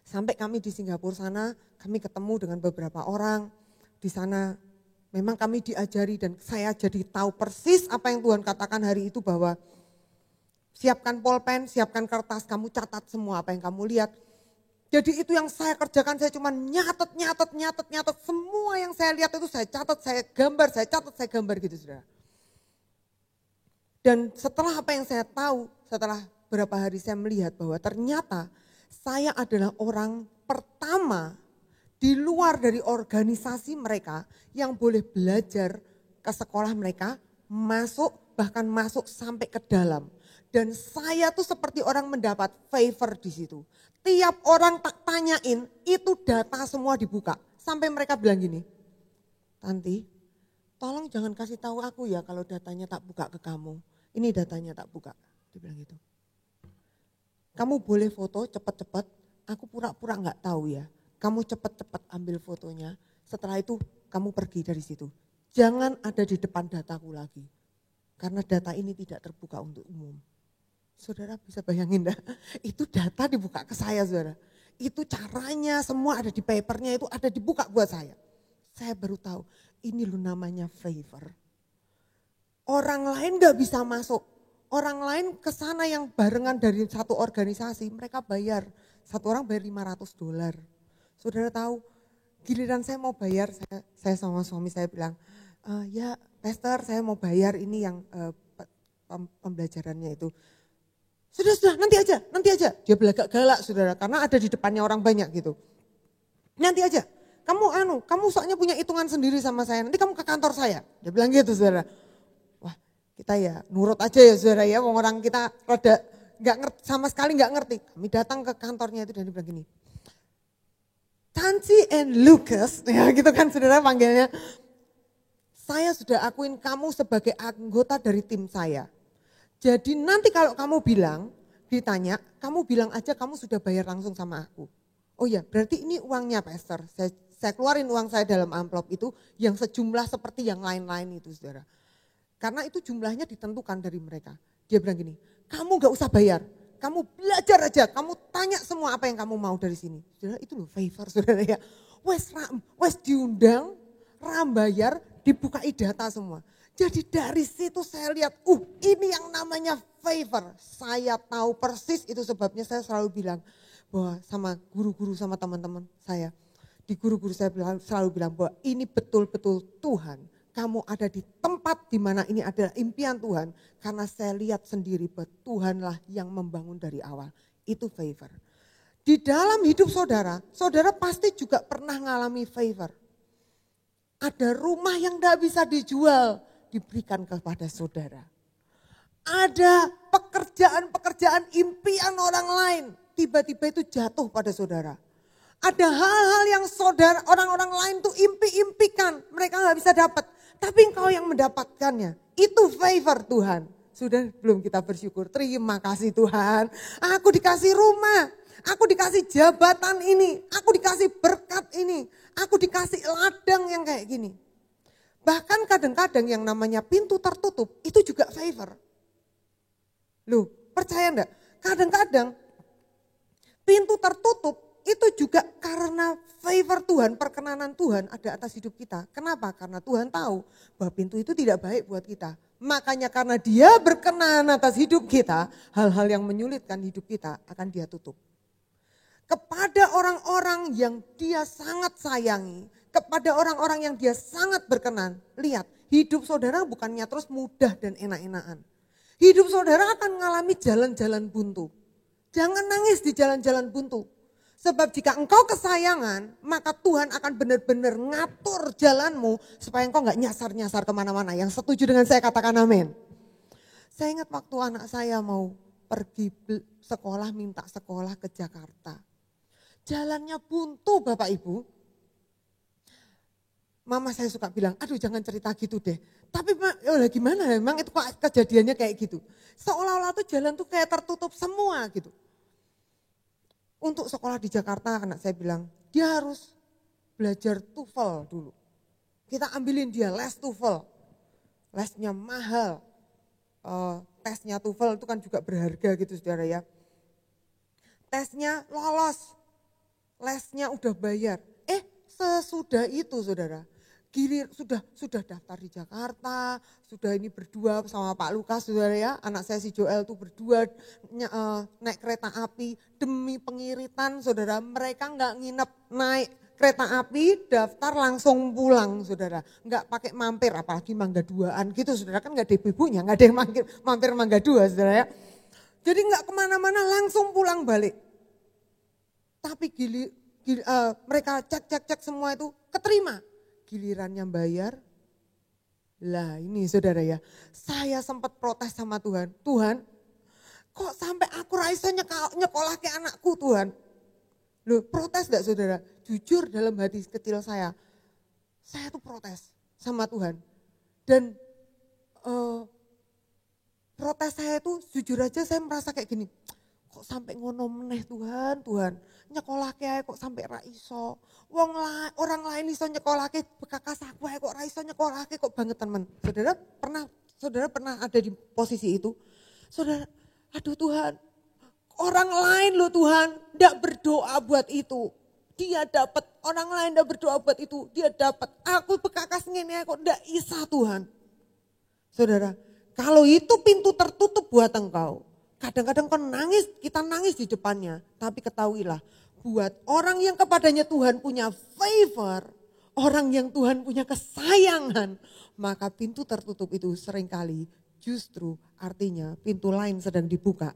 Sampai kami di Singapura sana, kami ketemu dengan beberapa orang di sana. Memang kami diajari dan saya jadi tahu persis apa yang Tuhan katakan hari itu bahwa siapkan pulpen, siapkan kertas, kamu catat semua apa yang kamu lihat. Jadi itu yang saya kerjakan, saya cuma nyatet. Semua yang saya lihat itu saya catat, saya gambar gitu saudara. Dan setelah apa yang saya tahu, setelah beberapa hari saya melihat bahwa ternyata saya adalah orang pertama di luar dari organisasi mereka yang boleh belajar ke sekolah mereka, bahkan masuk sampai ke dalam. Dan saya tuh seperti orang mendapat favor di situ. Tiap orang tak tanyain, itu data semua dibuka. Sampai mereka bilang gini, Tanti, tolong jangan kasih tahu aku ya kalau datanya tak buka ke kamu. Ini datanya tak buka, dia bilang gitu. Kamu boleh foto cepet-cepet, aku pura-pura gak tahu ya. Kamu cepet-cepet ambil fotonya, setelah itu kamu pergi dari situ. Jangan ada di depan dataku lagi. Karena data ini tidak terbuka untuk umum. Saudara bisa bayangin enggak? Itu data dibuka ke saya saudara. Itu caranya semua ada di papernya, itu ada dibuka buat saya. Saya baru tahu, ini loh namanya favor. Orang lain gak bisa masuk. Orang lain ke sana yang barengan dari satu organisasi, mereka bayar. Satu orang bayar $500. Saudara tahu, giliran saya mau bayar, saya sama suami saya bilang, ya pastor saya mau bayar ini yang pembelajarannya itu. Sudah, nanti aja. Dia belagak galak saudara, karena ada di depannya orang banyak gitu. Nanti aja, kamu soalnya punya hitungan sendiri sama saya, nanti kamu ke kantor saya. Dia bilang gitu saudara. Wah kita ya nurut aja ya saudara ya, orang kita rada gak ngerti, sama sekali gak ngerti. Kami datang ke kantornya itu dan dia bilang gini, Tanti and Lucas, ya gitu kan saudara panggilnya. Saya sudah akuin kamu sebagai anggota dari tim saya. Jadi nanti kalau kamu ditanya, kamu bilang aja kamu sudah bayar langsung sama aku. Oh ya, berarti ini uangnya pastor. Saya keluarin uang saya dalam amplop itu yang sejumlah seperti yang lain-lain itu saudara. Karena itu jumlahnya ditentukan dari mereka. Dia bilang gini, kamu gak usah bayar. Kamu belajar aja, kamu tanya semua apa yang kamu mau dari sini. Saudara itu loh favor saudara ya. Wes diundang, bayar, dibukai data semua. Jadi dari situ saya lihat, ini yang namanya favor. Saya tahu persis itu sebabnya saya selalu bilang bahwa sama guru-guru sama teman-teman saya. Di guru-guru saya selalu bilang bahwa ini betul-betul Tuhan. Kamu ada di tempat di mana ini adalah impian Tuhan. Karena saya lihat sendiri bahwa Tuhanlah yang membangun dari awal. Itu favor. Di dalam hidup saudara pasti juga pernah mengalami favor. Ada rumah yang tidak bisa dijual, diberikan kepada saudara. Ada pekerjaan-pekerjaan impian orang lain, tiba-tiba itu jatuh pada saudara. Ada hal-hal yang orang-orang lain tuh impi-impikan, mereka gak bisa dapat. Tapi engkau yang mendapatkannya, itu favor Tuhan. Sudah belum kita bersyukur, terima kasih Tuhan. Aku dikasih rumah, aku dikasih jabatan ini, aku dikasih berkat ini, aku dikasih ladang yang kayak gini. Bahkan kadang-kadang yang namanya pintu tertutup, itu juga favor. Loh, percaya enggak? Kadang-kadang pintu tertutup itu juga karena favor Tuhan, perkenanan Tuhan ada atas hidup kita. Kenapa? Karena Tuhan tahu bahwa pintu itu tidak baik buat kita. Makanya karena dia berkenan atas hidup kita, hal-hal yang menyulitkan hidup kita akan dia tutup. Kepada orang-orang yang dia sangat sayangi, kepada orang-orang yang dia sangat berkenan. Lihat, hidup saudara bukannya terus mudah dan enak-enakan. Hidup saudara akan mengalami jalan-jalan buntu. Jangan nangis di jalan-jalan buntu. Sebab jika engkau kesayangan, maka Tuhan akan benar-benar ngatur jalanmu supaya engkau gak nyasar-nyasar kemana-mana. Yang setuju dengan saya katakan amin. Saya ingat waktu anak saya mau pergi sekolah, minta sekolah ke Jakarta. Jalannya buntu Bapak Ibu. Mama saya suka bilang, aduh jangan cerita gitu deh. Tapi gimana memang itu kok kejadiannya kayak gitu. Seolah-olah tuh jalan tuh kayak tertutup semua gitu. Untuk sekolah di Jakarta anak saya bilang, dia harus belajar TOEFL dulu. Kita ambilin dia les TOEFL. Lesnya mahal. Tesnya TOEFL itu kan juga berharga gitu saudara ya. Tesnya lolos. Lesnya udah bayar. Sesudah itu saudara, sudah daftar di Jakarta, sudah ini berdua sama Pak Lukas saudara ya, anak saya si Joel tuh berdua naik kereta api demi pengiritan saudara, mereka nggak nginep naik kereta api, daftar langsung pulang saudara, nggak pakai mampir apalagi Mangga Duaan gitu saudara, kan nggak ada ibunya, nggak ada yang mampir Mangga Dua saudara ya, jadi nggak kemana-mana langsung pulang balik. Tapi mereka cek semua itu keterima. Gilirannya bayar. Lah ini saudara ya. Saya sempat protes sama Tuhan. Tuhan kok sampai aku raiso nyekolah ke anakku Tuhan. Loh protes gak saudara? Jujur dalam hati kecil saya tuh protes sama Tuhan. Dan protes saya itu jujur aja saya merasa kayak gini. Kok sampai ngono meneh Tuhan. Nyekolahke ae kok sampai ra iso. Orang lain iso nyekolahke bekakas aku ae kok ra iso nyekolahke kok banget teman. Saudara pernah ada di posisi itu? Saudara, aduh Tuhan. Orang lain loh Tuhan ndak berdoa buat itu. Dia dapat, orang lain ndak berdoa buat itu. Dia dapat. Aku bekakas ngene ae kok ndak isa Tuhan. Saudara, kalau itu pintu tertutup buat engkau, kadang-kadang kita nangis di depannya. Tapi ketahuilah, buat orang yang kepadanya Tuhan punya favor, orang yang Tuhan punya kesayangan, maka pintu tertutup itu seringkali justru artinya pintu lain sedang dibuka.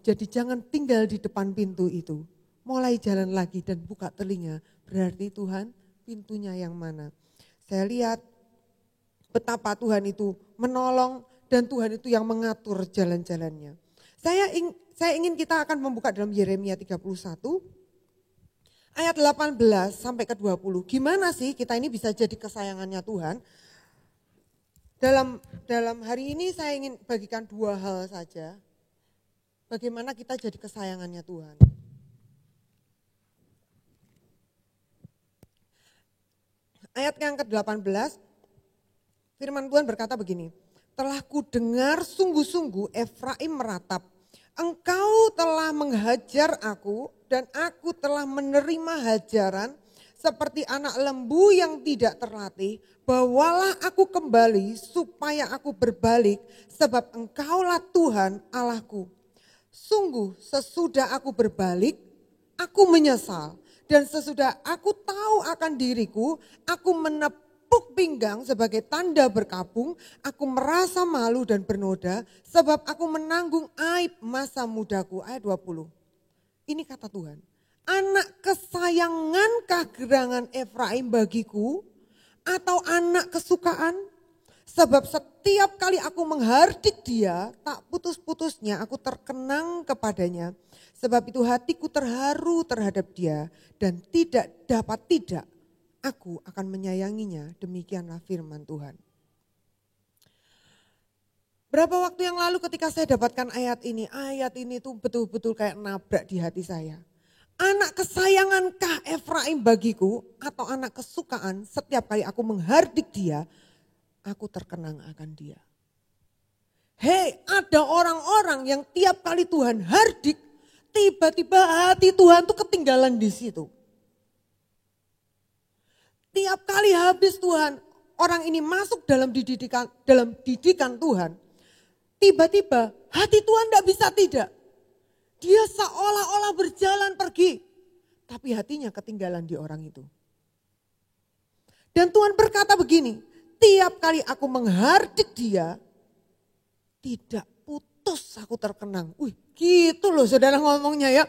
Jadi jangan tinggal di depan pintu itu. Mulai jalan lagi dan buka telinga. Berarti Tuhan pintunya yang mana. Saya lihat betapa Tuhan itu menolong. Dan Tuhan itu yang mengatur jalan-jalannya. Saya ingin kita akan membuka dalam Yeremia 31 ayat 18 sampai ke 20. Gimana sih kita ini bisa jadi kesayangannya Tuhan? Dalam hari ini saya ingin bagikan dua hal saja. Bagaimana kita jadi kesayangannya Tuhan. Ayat yang ke-18, firman Tuhan berkata begini. Telah ku dengar sungguh-sungguh Efraim meratap. Engkau telah menghajar aku dan aku telah menerima hajaran seperti anak lembu yang tidak terlatih. Bawalah aku kembali supaya aku berbalik sebab engkaulah Tuhan Allahku. Sungguh sesudah aku berbalik, aku menyesal. Dan sesudah aku tahu akan diriku, aku menepuk pinggang sebagai tanda berkabung, aku merasa malu dan bernoda sebab aku menanggung aib masa mudaku. Ayat 20. Ini kata Tuhan. Anak kesayangankah gerangan Efraim bagiku atau anak kesukaan? Sebab setiap kali aku menghardik dia, tak putus-putusnya aku terkenang kepadanya. Sebab itu hatiku terharu terhadap dia dan tidak aku akan menyayanginya, demikianlah firman Tuhan. Berapa waktu yang lalu ketika saya dapatkan ayat ini tuh betul-betul kayak nabrak di hati saya. Anak kesayangankah Efraim bagiku atau anak kesukaan, setiap kali aku menghardik dia, aku terkenang akan dia. Hei, ada orang-orang yang tiap kali Tuhan hardik, Tiba-tiba hati Tuhan tuh ketinggalan di situ. Tiap kali habis Tuhan, orang ini masuk dalam didikan Tuhan, tiba-tiba hati Tuhan tidak bisa tidak. Dia seolah-olah berjalan pergi, tapi hatinya ketinggalan di orang itu. Dan Tuhan berkata begini, tiap kali aku menghardik dia, tidak putus aku terkenang. Wih, gitu loh saudara ngomongnya ya.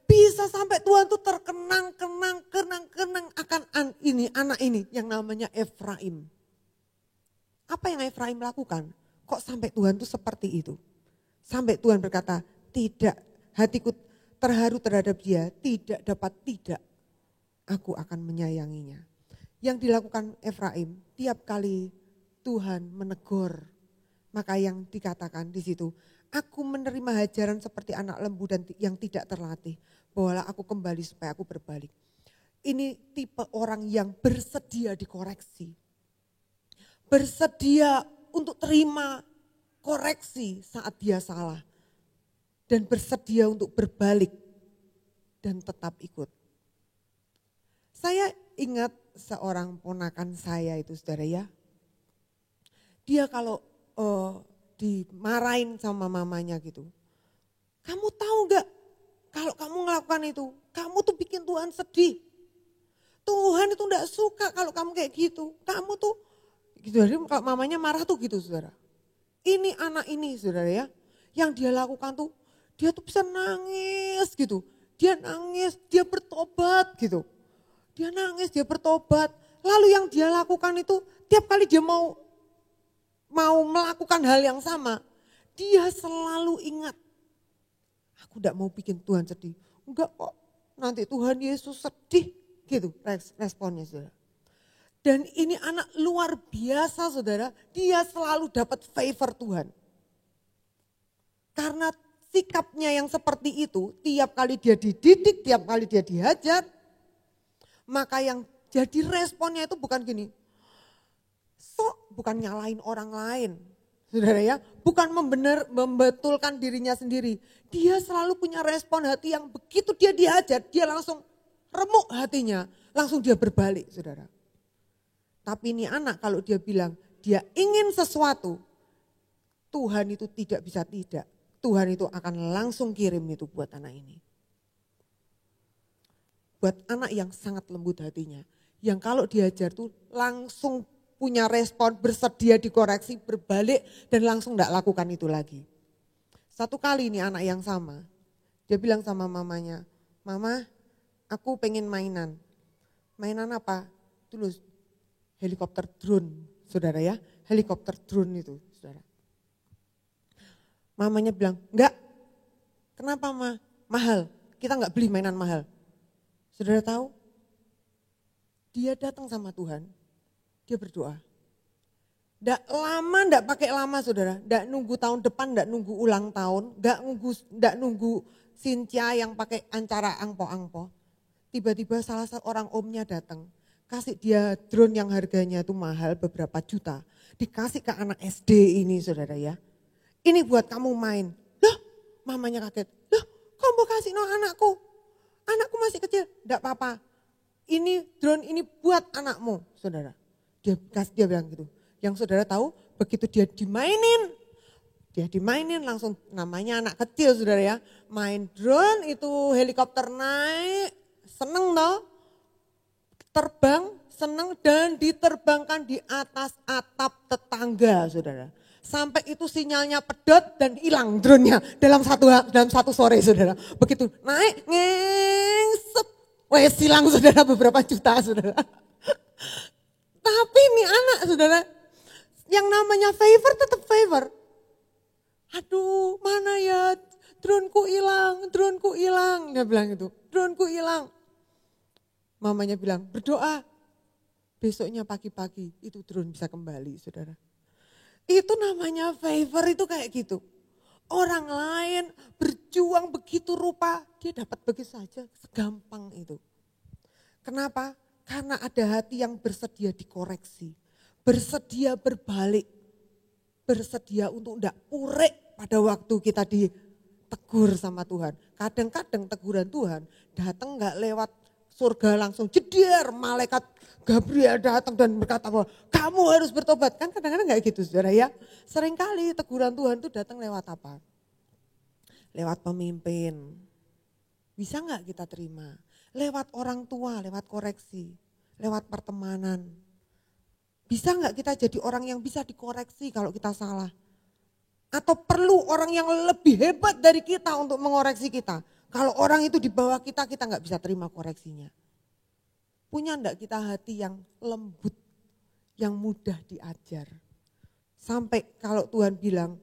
Bisa sampai Tuhan tuh terkenang akan anak ini yang namanya Efraim. Apa yang Efraim lakukan? Kok sampai Tuhan tuh seperti itu? Sampai Tuhan berkata, tidak, hatiku terharu terhadap dia, tidak dapat tidak, aku akan menyayanginya. Yang dilakukan Efraim, tiap kali Tuhan menegur, maka yang dikatakan di situ, aku menerima hajaran seperti anak lembu dan yang tidak terlatih. Bawalah aku kembali supaya aku berbalik. Ini tipe orang yang bersedia dikoreksi. Bersedia untuk terima koreksi saat dia salah. Dan bersedia untuk berbalik dan tetap ikut. Saya ingat seorang ponakan saya itu saudara ya. Dia kalau dimarahin sama mamanya gitu. Kamu tahu gak? Kalau kamu melakukan itu, kamu tuh bikin Tuhan sedih. Tuhan itu gak suka kalau kamu kayak gitu. Kamu tuh, gitu. Jadi kalau mamanya marah tuh gitu saudara. Ini anak ini saudara ya, yang dia lakukan tuh, dia tuh bisa nangis gitu. Dia nangis, dia bertobat gitu. Dia nangis, dia bertobat. Lalu yang dia lakukan itu, tiap kali dia mau melakukan hal yang sama, dia selalu ingat. Aku tidak mau bikin Tuhan sedih. Enggak kok, nanti Tuhan Yesus sedih. Gitu responnya saudara. Dan ini anak luar biasa saudara, dia selalu dapat favor Tuhan. Karena sikapnya yang seperti itu, tiap kali dia dididik, tiap kali dia dihajar, maka yang jadi responnya itu bukan gini, bukan nyalain orang lain. Saudara ya, bukan membetulkan dirinya sendiri. Dia selalu punya respon hati yang begitu dia dihajar, dia langsung remuk hatinya, langsung dia berbalik saudara. Tapi ini anak kalau dia bilang dia ingin sesuatu, Tuhan itu tidak bisa tidak. Tuhan itu akan langsung kirim itu buat anak ini. Buat anak yang sangat lembut hatinya, yang kalau diajar tuh langsung punya respon, bersedia dikoreksi, berbalik dan langsung tidak lakukan itu lagi. Satu kali ini anak yang sama, dia bilang sama mamanya, mama aku pengen mainan. Mainan apa? Terus helikopter drone, saudara ya, helikopter drone itu saudara. Mamanya bilang, enggak, kenapa ma? Mahal, kita enggak beli mainan mahal. Saudara tahu? Dia datang sama Tuhan. Dia berdoa. Nggak lama, nggak pakai lama saudara. Nggak nunggu tahun depan, nggak nunggu ulang tahun. Nggak nunggu Cynthia yang pakai ancara angpo-angpo. Tiba-tiba salah seorang omnya datang. Kasih dia drone yang harganya itu mahal beberapa juta. Dikasih ke anak SD ini saudara ya. Ini buat kamu main. Loh mamanya kaget. Loh kamu kasih no anakku? Anakku masih kecil. Nggak apa-apa. Ini drone ini buat anakmu saudara. Dia bilang gitu. Yang saudara tahu begitu dia dimainin langsung namanya anak kecil saudara ya. Main drone itu helikopter naik, seneng toh. Terbang, seneng dan diterbangkan di atas atap tetangga saudara. Sampai itu sinyalnya pedot dan hilang drone-nya dalam satu sore saudara. Begitu naik ngengsep, wes hilang saudara beberapa juta saudara. Tapi ini anak saudara, yang namanya favor tetap favor. Aduh mana ya droneku hilang, dia bilang itu, droneku hilang. Mamanya bilang berdoa, besoknya pagi-pagi itu drone bisa kembali saudara. Itu namanya favor itu kayak gitu. Orang lain berjuang begitu rupa, dia dapat begitu saja, segampang itu. Kenapa? Karena ada hati yang bersedia dikoreksi, bersedia berbalik, bersedia untuk tidak urek pada waktu kita ditegur sama Tuhan. Kadang-kadang teguran Tuhan datang gak lewat surga langsung jeder, malaikat Gabriel datang dan berkata bahwa kamu harus bertobat. Kan kadang-kadang gak gitu saudara ya. Seringkali teguran Tuhan itu datang lewat apa? Lewat pemimpin. Bisa gak kita terima? Lewat orang tua, lewat koreksi, lewat pertemanan. Bisa gak kita jadi orang yang bisa dikoreksi kalau kita salah? Atau perlu orang yang lebih hebat dari kita untuk mengoreksi kita? Kalau orang itu di bawah kita, kita gak bisa terima koreksinya. Punya enggak kita hati yang lembut, yang mudah diajar? Sampai kalau Tuhan bilang,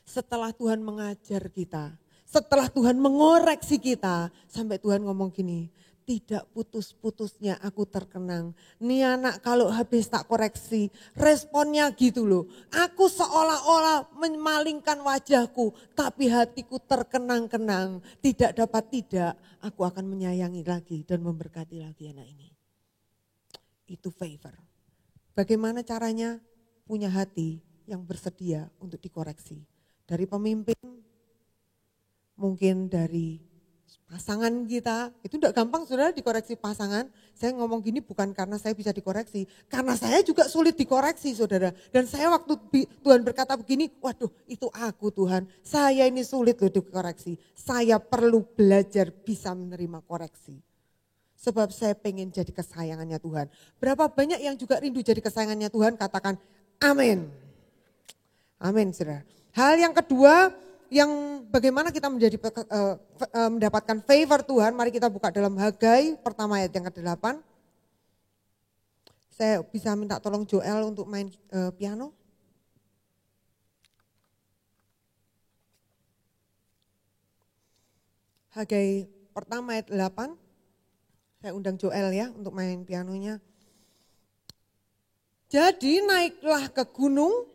setelah Tuhan mengajar kita, setelah Tuhan mengoreksi kita, sampai Tuhan ngomong gini, tidak putus-putusnya aku terkenang. Nih anak kalau habis tak koreksi, responnya gitu loh. Aku seolah-olah memalingkan wajahku, tapi hatiku terkenang-kenang. Tidak dapat tidak, aku akan menyayangi lagi dan memberkati lagi anak ini. Itu favor. Bagaimana caranya? Punya hati yang bersedia untuk dikoreksi. Dari pemimpin, mungkin dari pasangan kita, itu tidak gampang saudara dikoreksi pasangan. Saya ngomong gini bukan karena saya bisa dikoreksi, karena saya juga sulit dikoreksi saudara. Dan saya waktu Tuhan berkata begini, waduh itu aku Tuhan, saya ini sulit loh dikoreksi. Saya perlu belajar bisa menerima koreksi. Sebab saya pengen jadi kesayangannya Tuhan. Berapa banyak yang juga rindu jadi kesayangannya Tuhan, katakan amin. Amin saudara. Hal yang kedua, yang bagaimana kita mendapatkan favor Tuhan, mari kita buka dalam Hagai pertama ayat yang ke-8. Saya bisa minta tolong Joel untuk main piano. Hagai pertama ayat 8. Saya undang Joel ya untuk main pianonya. Jadi naiklah ke gunung,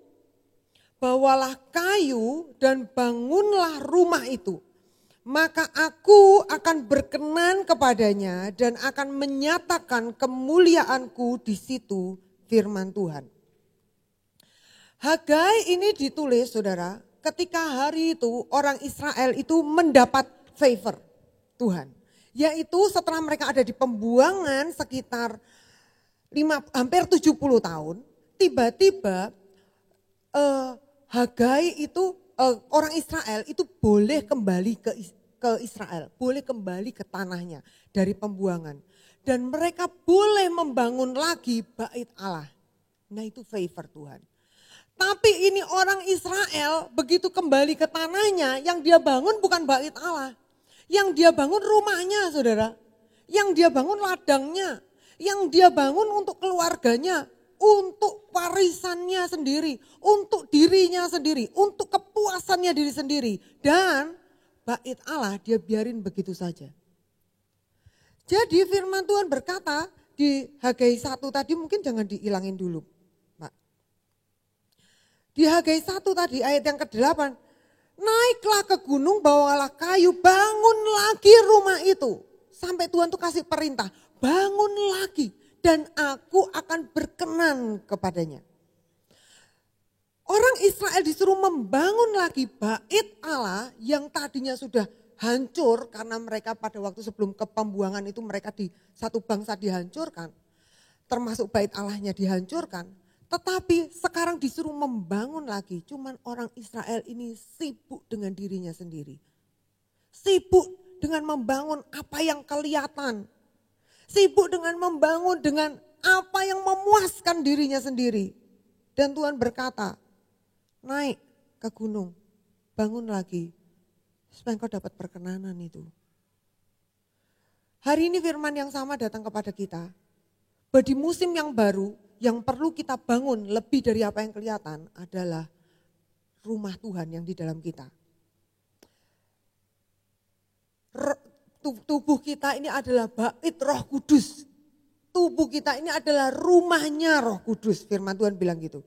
bawalah kayu dan bangunlah rumah itu. Maka aku akan berkenan kepadanya dan akan menyatakan kemuliaanku di situ, firman Tuhan. Hagai ini ditulis saudara, ketika hari itu orang Israel itu mendapat favor Tuhan. Yaitu setelah mereka ada di pembuangan sekitar hampir 70 tahun, tiba-tiba Hagai itu orang Israel itu boleh kembali ke Israel, boleh kembali ke tanahnya dari pembuangan. Dan mereka boleh membangun lagi bait Allah. Nah itu favor Tuhan. Tapi ini orang Israel begitu kembali ke tanahnya, yang dia bangun bukan bait Allah. Yang dia bangun rumahnya saudara, yang dia bangun ladangnya, yang dia bangun untuk keluarganya, untuk warisannya sendiri, untuk dirinya sendiri, untuk kepuasannya diri sendiri. Dan bait Allah dia biarin begitu saja. Jadi firman Tuhan berkata di Hagai 1 tadi, mungkin jangan dihilangin dulu Pak. Di Hagai 1 tadi ayat yang ke-8. Naiklah ke gunung, bawalah kayu, bangun lagi rumah itu. Sampai Tuhan tuh kasih perintah, bangun lagi. Dan aku akan berkenan kepadanya. Orang Israel disuruh membangun lagi bait Allah yang tadinya sudah hancur karena mereka pada waktu sebelum ke pembuangan itu mereka di satu bangsa dihancurkan. Termasuk bait Allahnya dihancurkan. Tetapi sekarang disuruh membangun lagi. Cuman orang Israel ini sibuk dengan dirinya sendiri. Sibuk dengan membangun apa yang kelihatan. Sibuk dengan membangun dengan apa yang memuaskan dirinya sendiri. Dan Tuhan berkata, naik ke gunung, bangun lagi. Supaya engkau dapat perkenanan itu. Hari ini firman yang sama datang kepada kita. Bahwa di musim yang baru, yang perlu kita bangun lebih dari apa yang kelihatan adalah rumah Tuhan yang di dalam kita. Tubuh kita ini adalah bait Roh Kudus. Tubuh kita ini adalah rumahnya Roh Kudus. Firman Tuhan bilang gitu.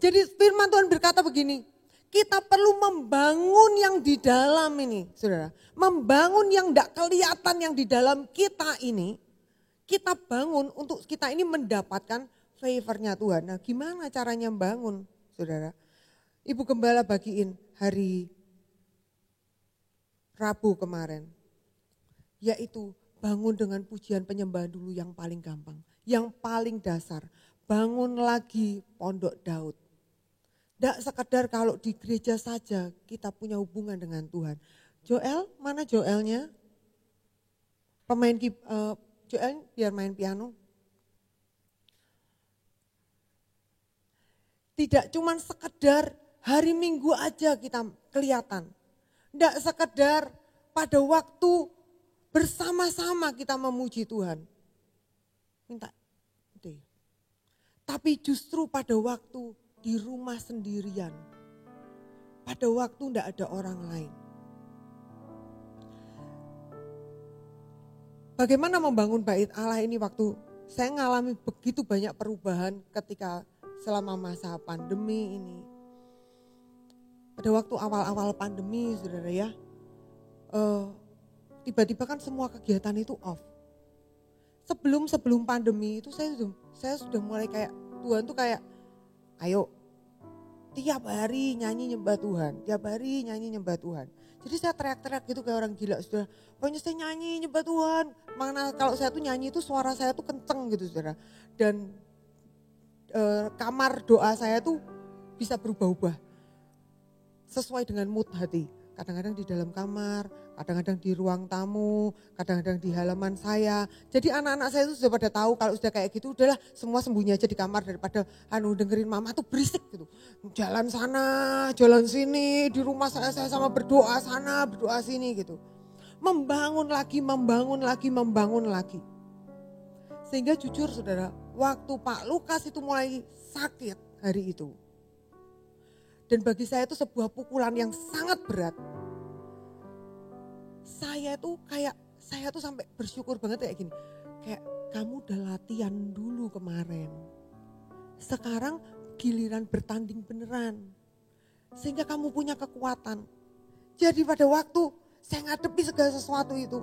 Jadi firman Tuhan berkata begini, kita perlu membangun yang di dalam ini, saudara. Membangun yang tidak kelihatan yang di dalam kita ini, kita bangun untuk kita ini mendapatkan favornya Tuhan. Nah gimana caranya membangun, saudara? Ibu Gembala bagiin hari Rabu kemarin, yaitu bangun dengan pujian penyembahan dulu yang paling gampang, yang paling dasar. Bangun lagi Pondok Daud. Tidak sekedar kalau di gereja saja kita punya hubungan dengan Tuhan. Joel, mana Joelnya? Joel biar main piano. Tidak cuma sekedar hari Minggu aja kita kelihatan. Tidak sekedar pada waktu bersama-sama kita memuji Tuhan. Minta. Tapi justru pada waktu di rumah sendirian. Pada waktu tidak ada orang lain. Bagaimana membangun bait Allah ini waktu saya mengalami begitu banyak perubahan ketika selama masa pandemi ini. Pada waktu awal-awal pandemi saudara ya, tiba-tiba kan semua kegiatan itu off. Sebelum pandemi itu saya sudah mulai kayak Tuhan tuh kayak, ayo tiap hari nyanyi nyembah Tuhan, tiap hari nyanyi nyembah Tuhan. Jadi saya teriak-teriak gitu kayak orang gila saudara. Pokoknya saya nyanyi nyembah Tuhan. Mana kalau saya tuh nyanyi itu suara saya tuh kenceng gitu saudara. Dan kamar doa saya tuh bisa berubah-ubah. Sesuai dengan mood hati. Kadang-kadang di dalam kamar, kadang-kadang di ruang tamu, kadang-kadang di halaman saya. Jadi anak-anak saya itu sudah pada tahu kalau sudah kayak gitu udahlah semua sembunyi aja di kamar daripada dengerin mama tuh berisik gitu. Jalan sana, jalan sini, di rumah saya sama berdoa sana, berdoa sini gitu. Membangun lagi. Sehingga jujur saudara, waktu Pak Lukas itu mulai sakit hari itu. Dan bagi saya itu sebuah pukulan yang sangat berat. Saya tuh sampai bersyukur banget kayak gini. Kayak kamu udah latihan dulu kemarin. Sekarang giliran bertanding beneran. Sehingga kamu punya kekuatan. Jadi pada waktu saya ngadepi segala sesuatu itu.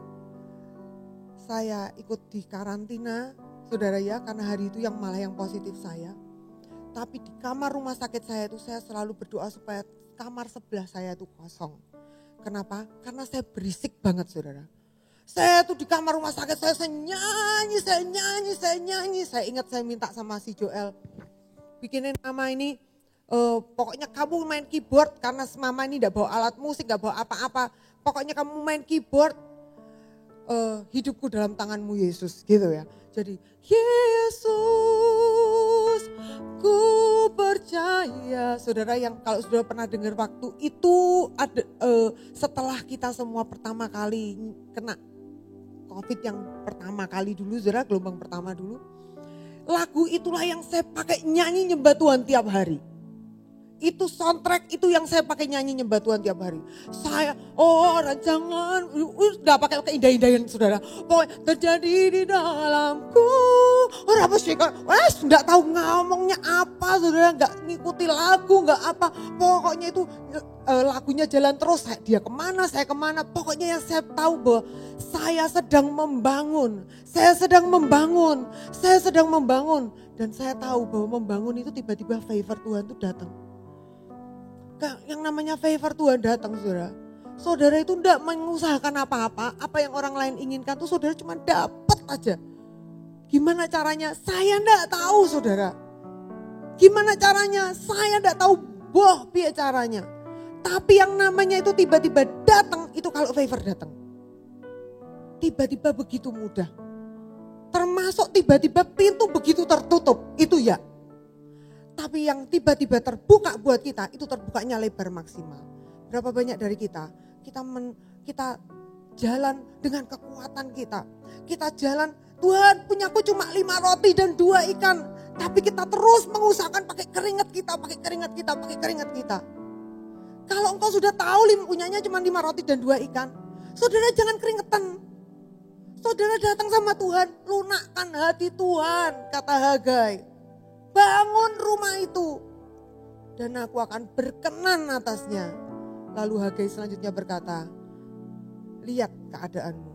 Saya ikut di karantina, saudara ya, karena hari itu yang positif saya. Tapi di kamar rumah sakit saya itu saya selalu berdoa supaya kamar sebelah saya itu kosong. Kenapa? Karena saya berisik banget saudara. Saya tuh di kamar rumah sakit saya nyanyi. Saya ingat saya minta sama si Joel. Bikinin mama ini, pokoknya kamu main keyboard karena mama ini gak bawa alat musik, gak bawa apa-apa. Pokoknya kamu main keyboard, hidupku dalam tanganmu Yesus gitu ya. Jadi Yesus ku percaya. Saudara yang kalau sudah pernah dengar waktu itu ada setelah kita semua pertama kali kena COVID yang pertama kali dulu, saudara gelombang pertama dulu. Lagu itulah yang saya pakai nyanyi nyembah Tuhan tiap hari. Itu soundtrack itu yang saya pakai nyanyi nyembah Tuhan tiap hari. Saya orang jangan udah pakai indah-indahan saudara. Pokoknya terjadi di dalamku. Orang apa sih kan? Enggak tahu ngomongnya apa saudara, enggak ngikuti lagu, enggak apa. Pokoknya itu lagunya jalan terus. Dia kemana, saya kemana. Pokoknya yang saya tahu bahwa saya sedang membangun. Dan saya tahu bahwa membangun itu tiba-tiba favor Tuhan itu datang. Yang namanya favor Tuhan datang saudara. Saudara itu tidak mengusahakan apa-apa. Apa yang orang lain inginkan tuh saudara cuma dapat aja. Gimana caranya? Saya tidak tahu saudara. Gimana caranya? Saya tidak tahu biar caranya. Tapi yang namanya itu tiba-tiba datang, itu kalau favor datang. Tiba-tiba begitu mudah. Termasuk tiba-tiba pintu begitu tertutup, itu ya. Tapi yang tiba-tiba terbuka buat kita, itu terbukanya lebar maksimal. Berapa banyak dari kita jalan dengan kekuatan kita. Kita jalan, Tuhan punyaku cuma 5 roti dan 2 ikan. Tapi kita terus mengusahakan pakai keringat kita. Kalau engkau sudah tahu punyanya cuma 5 roti dan 2 ikan, saudara jangan keringetan. Saudara datang sama Tuhan, lunakkan hati Tuhan, kata Hagai. Bangun rumah itu dan aku akan berkenan atasnya. Lalu Hagai selanjutnya berkata, lihat keadaanmu.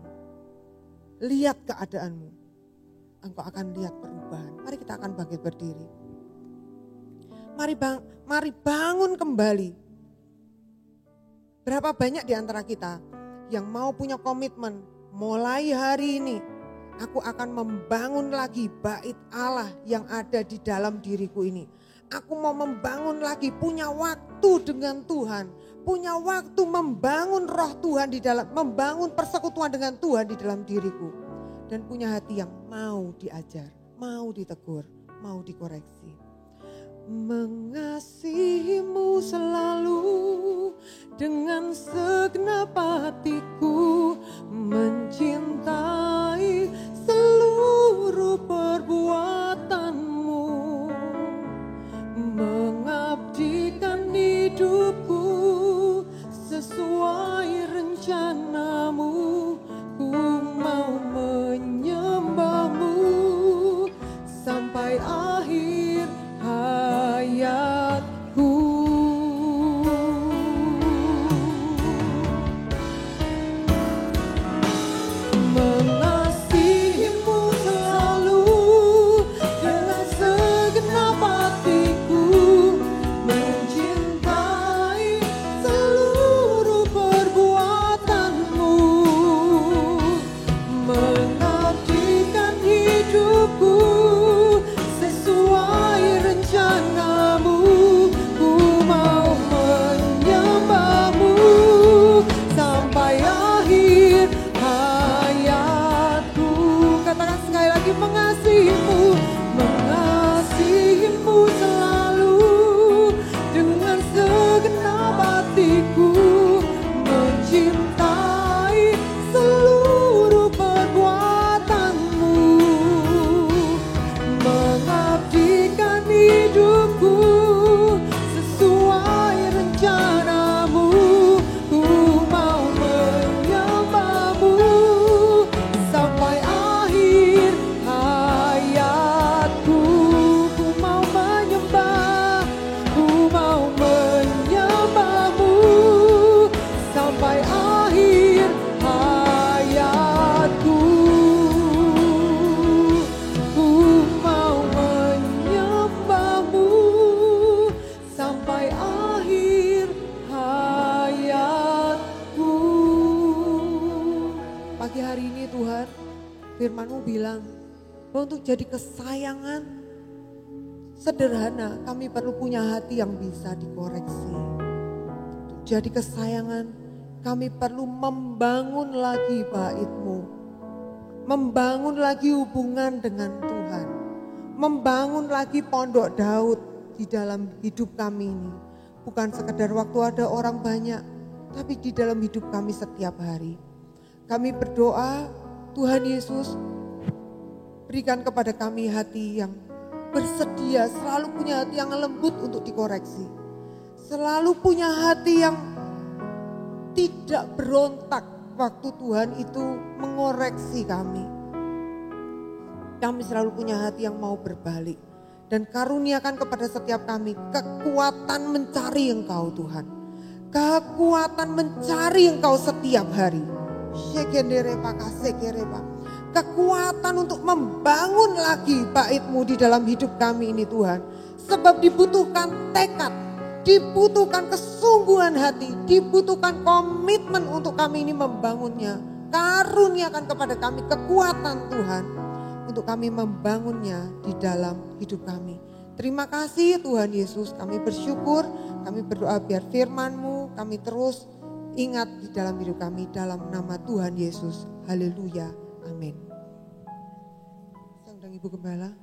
Engkau akan lihat perubahan. Mari kita akan bangkit berdiri. Mari bangun kembali. Berapa banyak di antara kita yang mau punya komitmen, mulai hari ini aku akan membangun lagi bait Allah yang ada di dalam diriku ini. Aku mau membangun lagi, punya waktu dengan Tuhan, punya waktu membangun roh Tuhan di dalam, membangun persekutuan dengan Tuhan di dalam diriku. Dan punya hati yang mau diajar, mau ditegur, mau dikoreksi. Mengasihimu selalu dengan segenap hatiku, mencintai seluruh perbuatanmu, mengabdikan hidupku sesuai rencanamu. Ku mau menyembahmu sampai akhir hayatku. Mengasihimu selalu dengan segenap hatiku, mencintai seluruh perbuatanmu, mengabdikan hidupku sesuai rencanamu. Ku mau menyembahmu sampai akhir hayatku. Katakan sekali lagi, mengasihimu, mengasihimu selalu dengan segenap hatiku, mencintai seluruh perbuatanmu, mengabdikan hidupku sesuai rencanamu. Ku mau menyembahmu sampai akhir hayatku. Ku mau menyembah, ku mau menyembahmu sampai akhir hayatku. Ku mau menyembahmu sampai akhir hayatku. Pagi hari ini Tuhan, firman-Mu bilang bahwa untuk jadi kesayangan sederhana, kami perlu punya hati yang bisa dikoreksi. Untuk jadi kesayangan, kami perlu membangun lagi bait-Mu, membangun lagi hubungan dengan Tuhan, membangun lagi pondok Daud di dalam hidup kami ini. Bukan sekedar waktu ada orang banyak, tapi di dalam hidup kami setiap hari. Kami berdoa, Tuhan Yesus, berikan kepada kami hati yang bersedia, selalu punya hati yang lembut untuk dikoreksi. Selalu punya hati yang tidak berontak waktu Tuhan itu mengoreksi kami. Kami selalu punya hati yang mau berbalik. Dan karuniakan kepada setiap kami kekuatan mencari Engkau Tuhan. Kekuatan mencari Engkau setiap hari. Kekuatan untuk membangun lagi bait-Mu di dalam hidup kami ini Tuhan. Sebab dibutuhkan tekad, dibutuhkan kesungguhan hati, dibutuhkan komitmen untuk kami ini membangunnya. Karuniakan kepada kami kekuatan Tuhan untuk kami membangunnya di dalam hidup kami. Terima kasih Tuhan Yesus, kami bersyukur, kami berdoa biar firman-Mu kami terus ingat di dalam hidup kami, dalam nama Tuhan Yesus. Haleluya, amin. Saya undang Ibu Gembala.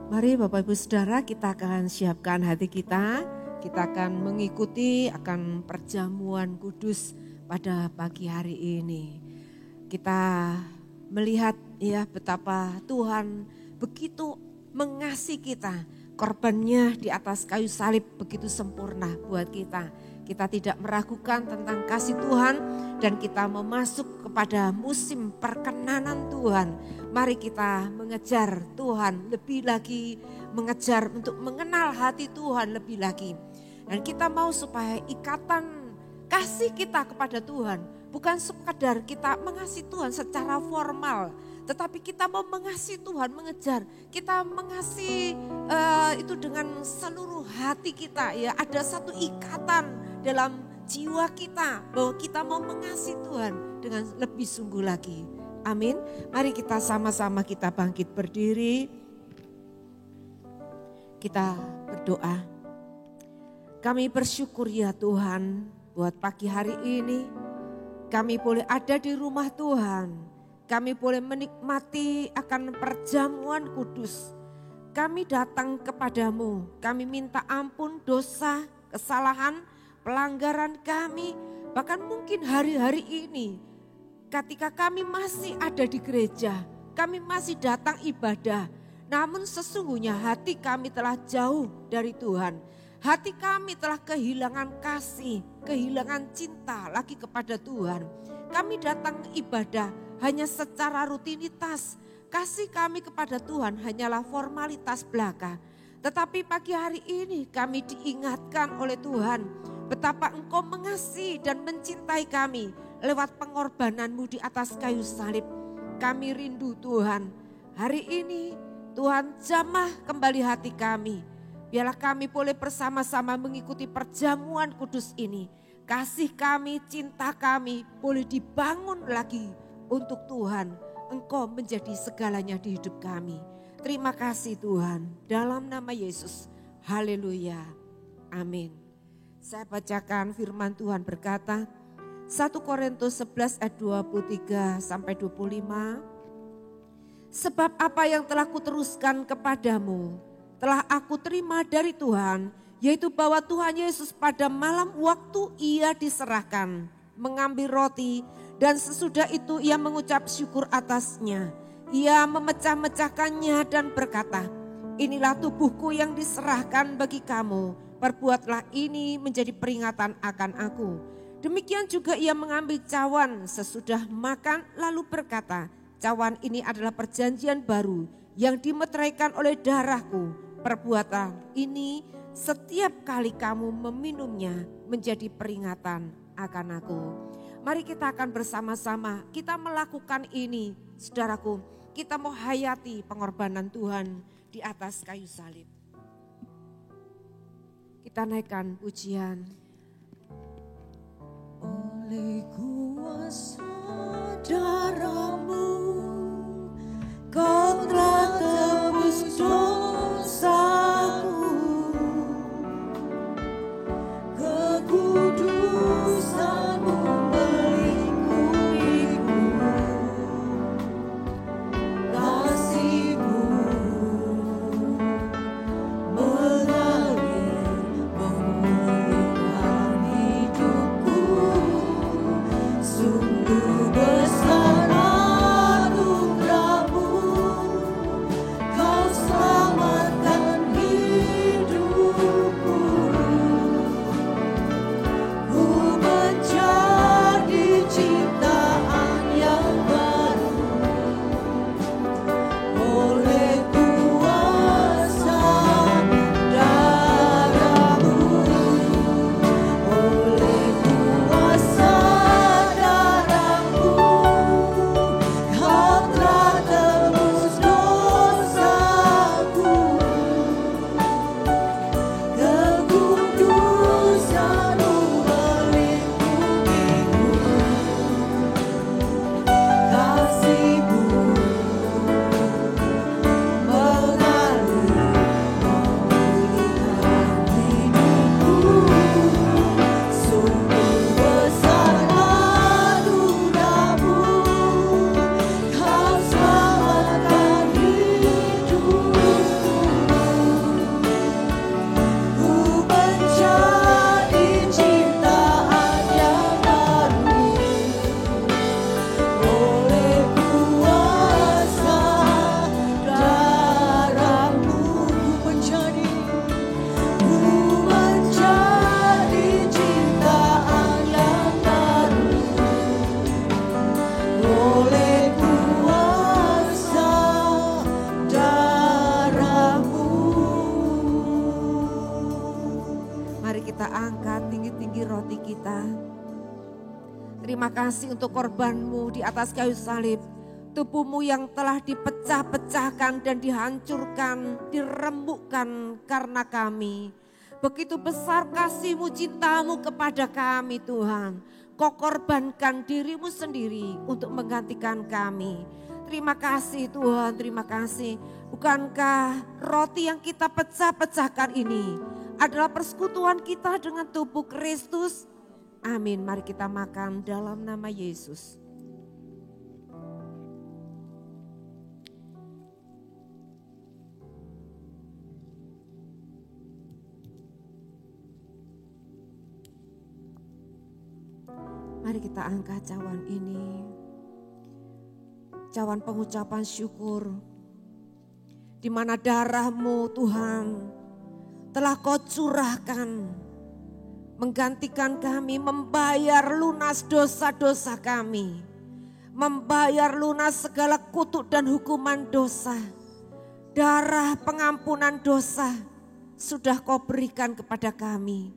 Mari Bapak Ibu Saudara, kita akan siapkan hati kita akan mengikuti akan perjamuan kudus pada pagi hari ini. Kita melihat ya betapa Tuhan begitu mengasihi kita. Korbannya di atas kayu salib begitu sempurna buat kita. Kita tidak meragukan tentang kasih Tuhan dan kita memasuk kepada musim perkenanan Tuhan. Mari kita mengejar Tuhan lebih lagi, mengejar untuk mengenal hati Tuhan lebih lagi. Dan kita mau supaya ikatan kasih kita kepada Tuhan bukan sekadar kita mengasihi Tuhan secara formal, tetapi kita mau mengasihi Tuhan, mengejar. Kita mengasihi itu dengan seluruh hati kita ya. Ada satu ikatan dalam jiwa kita bahwa kita mau mengasihi Tuhan dengan lebih sungguh lagi. Amin. Mari kita sama-sama kita bangkit berdiri. Kita berdoa. Kami bersyukur ya Tuhan buat pagi hari ini. Kami boleh ada di rumah Tuhan. Kami boleh menikmati akan perjamuan kudus. Kami datang kepadamu. Kami minta ampun dosa, kesalahan, pelanggaran kami. Bahkan mungkin hari-hari ini ketika kami masih ada di gereja. Kami masih datang ibadah. Namun sesungguhnya hati kami telah jauh dari Tuhan. Hati kami telah kehilangan kasih, kehilangan cinta lagi kepada Tuhan. Kami datang ibadah hanya secara rutinitas. Kasih kami kepada Tuhan hanyalah formalitas belaka. Tetapi pagi hari ini kami diingatkan oleh Tuhan betapa Engkau mengasihi dan mencintai kami lewat pengorbananmu di atas kayu salib. Kami rindu Tuhan. Hari ini Tuhan jamah kembali hati kami. Biarlah kami boleh bersama-sama mengikuti perjamuan kudus ini. Kasih kami, cinta kami boleh dibangun lagi untuk Tuhan. Engkau menjadi segalanya di hidup kami. Terima kasih Tuhan. Dalam nama Yesus. Haleluya. Amin. Saya bacakan firman Tuhan berkata, 1 Korintus 11 ayat 23 sampai 25. Sebab apa yang telah kuteruskan kepadamu, telah aku terima dari Tuhan, yaitu bahwa Tuhan Yesus pada malam waktu ia diserahkan, mengambil roti dan sesudah itu ia mengucap syukur atasnya. Ia memecah-mecahkannya dan berkata, inilah tubuhku yang diserahkan bagi kamu, perbuatlah ini menjadi peringatan akan aku. Demikian juga ia mengambil cawan sesudah makan lalu berkata, cawan ini adalah perjanjian baru yang dimeteraikan oleh darahku. Perbuatan ini setiap kali kamu meminumnya menjadi peringatan akan aku. Mari kita akan bersama-sama kita melakukan ini. Saudaraku, kita mau hayati pengorbanan Tuhan di atas kayu salib. Kita naikkan pujian. Oleh kuasa darah-Mu, Kau telah tebus dosaku, kekudusan-Mu melingkupiku, kasih-Mu mengalir memulihkan hidupku, sungguh besar anugerah-Mu. Kau selamatkan hidupku. Ku menjadi ciptaan yang baru oleh kuasa darah-Mu, oleh kuasa darah-Mu. Kau telah tebus dosaku, kekudusan-Mu melingkupiku, kasih-Mu mengalir memulihkan hidupku, sungguh besar anugerah-Mu. Kau selamatkan hidupku. Ku menjadi ciptaan yang baru oleh kuasa darah-Mu. Ku menjadi ciptaan yang baru oleh kuasa darah-Mu. Mari kita angkat tinggi-tinggi roti kita. Terima kasih untuk korban-Mu di atas kayu salib. tubuhmu yang telah dipecah-pecahkan dan dihancurkan, diremukkan karena kami. Begitu besar kasih-Mu, cinta-Mu kepada kami Tuhan. Kau korbankan diri-Mu sendiri untuk menggantikan kami. Terima kasih Tuhan, terima kasih. Bukankah roti yang kita pecah-pecahkan ini adalah persekutuan kita dengan tubuh Kristus? Amin, mari kita makan dalam nama Yesus. Mari kita angkat cawan ini. Cawan pengucapan syukur. Di mana darah-Mu Tuhan telah Kau curahkan. Menggantikan kami, membayar lunas dosa-dosa kami. Membayar lunas segala kutuk dan hukuman dosa. Darah pengampunan dosa sudah Kau berikan kepada kami.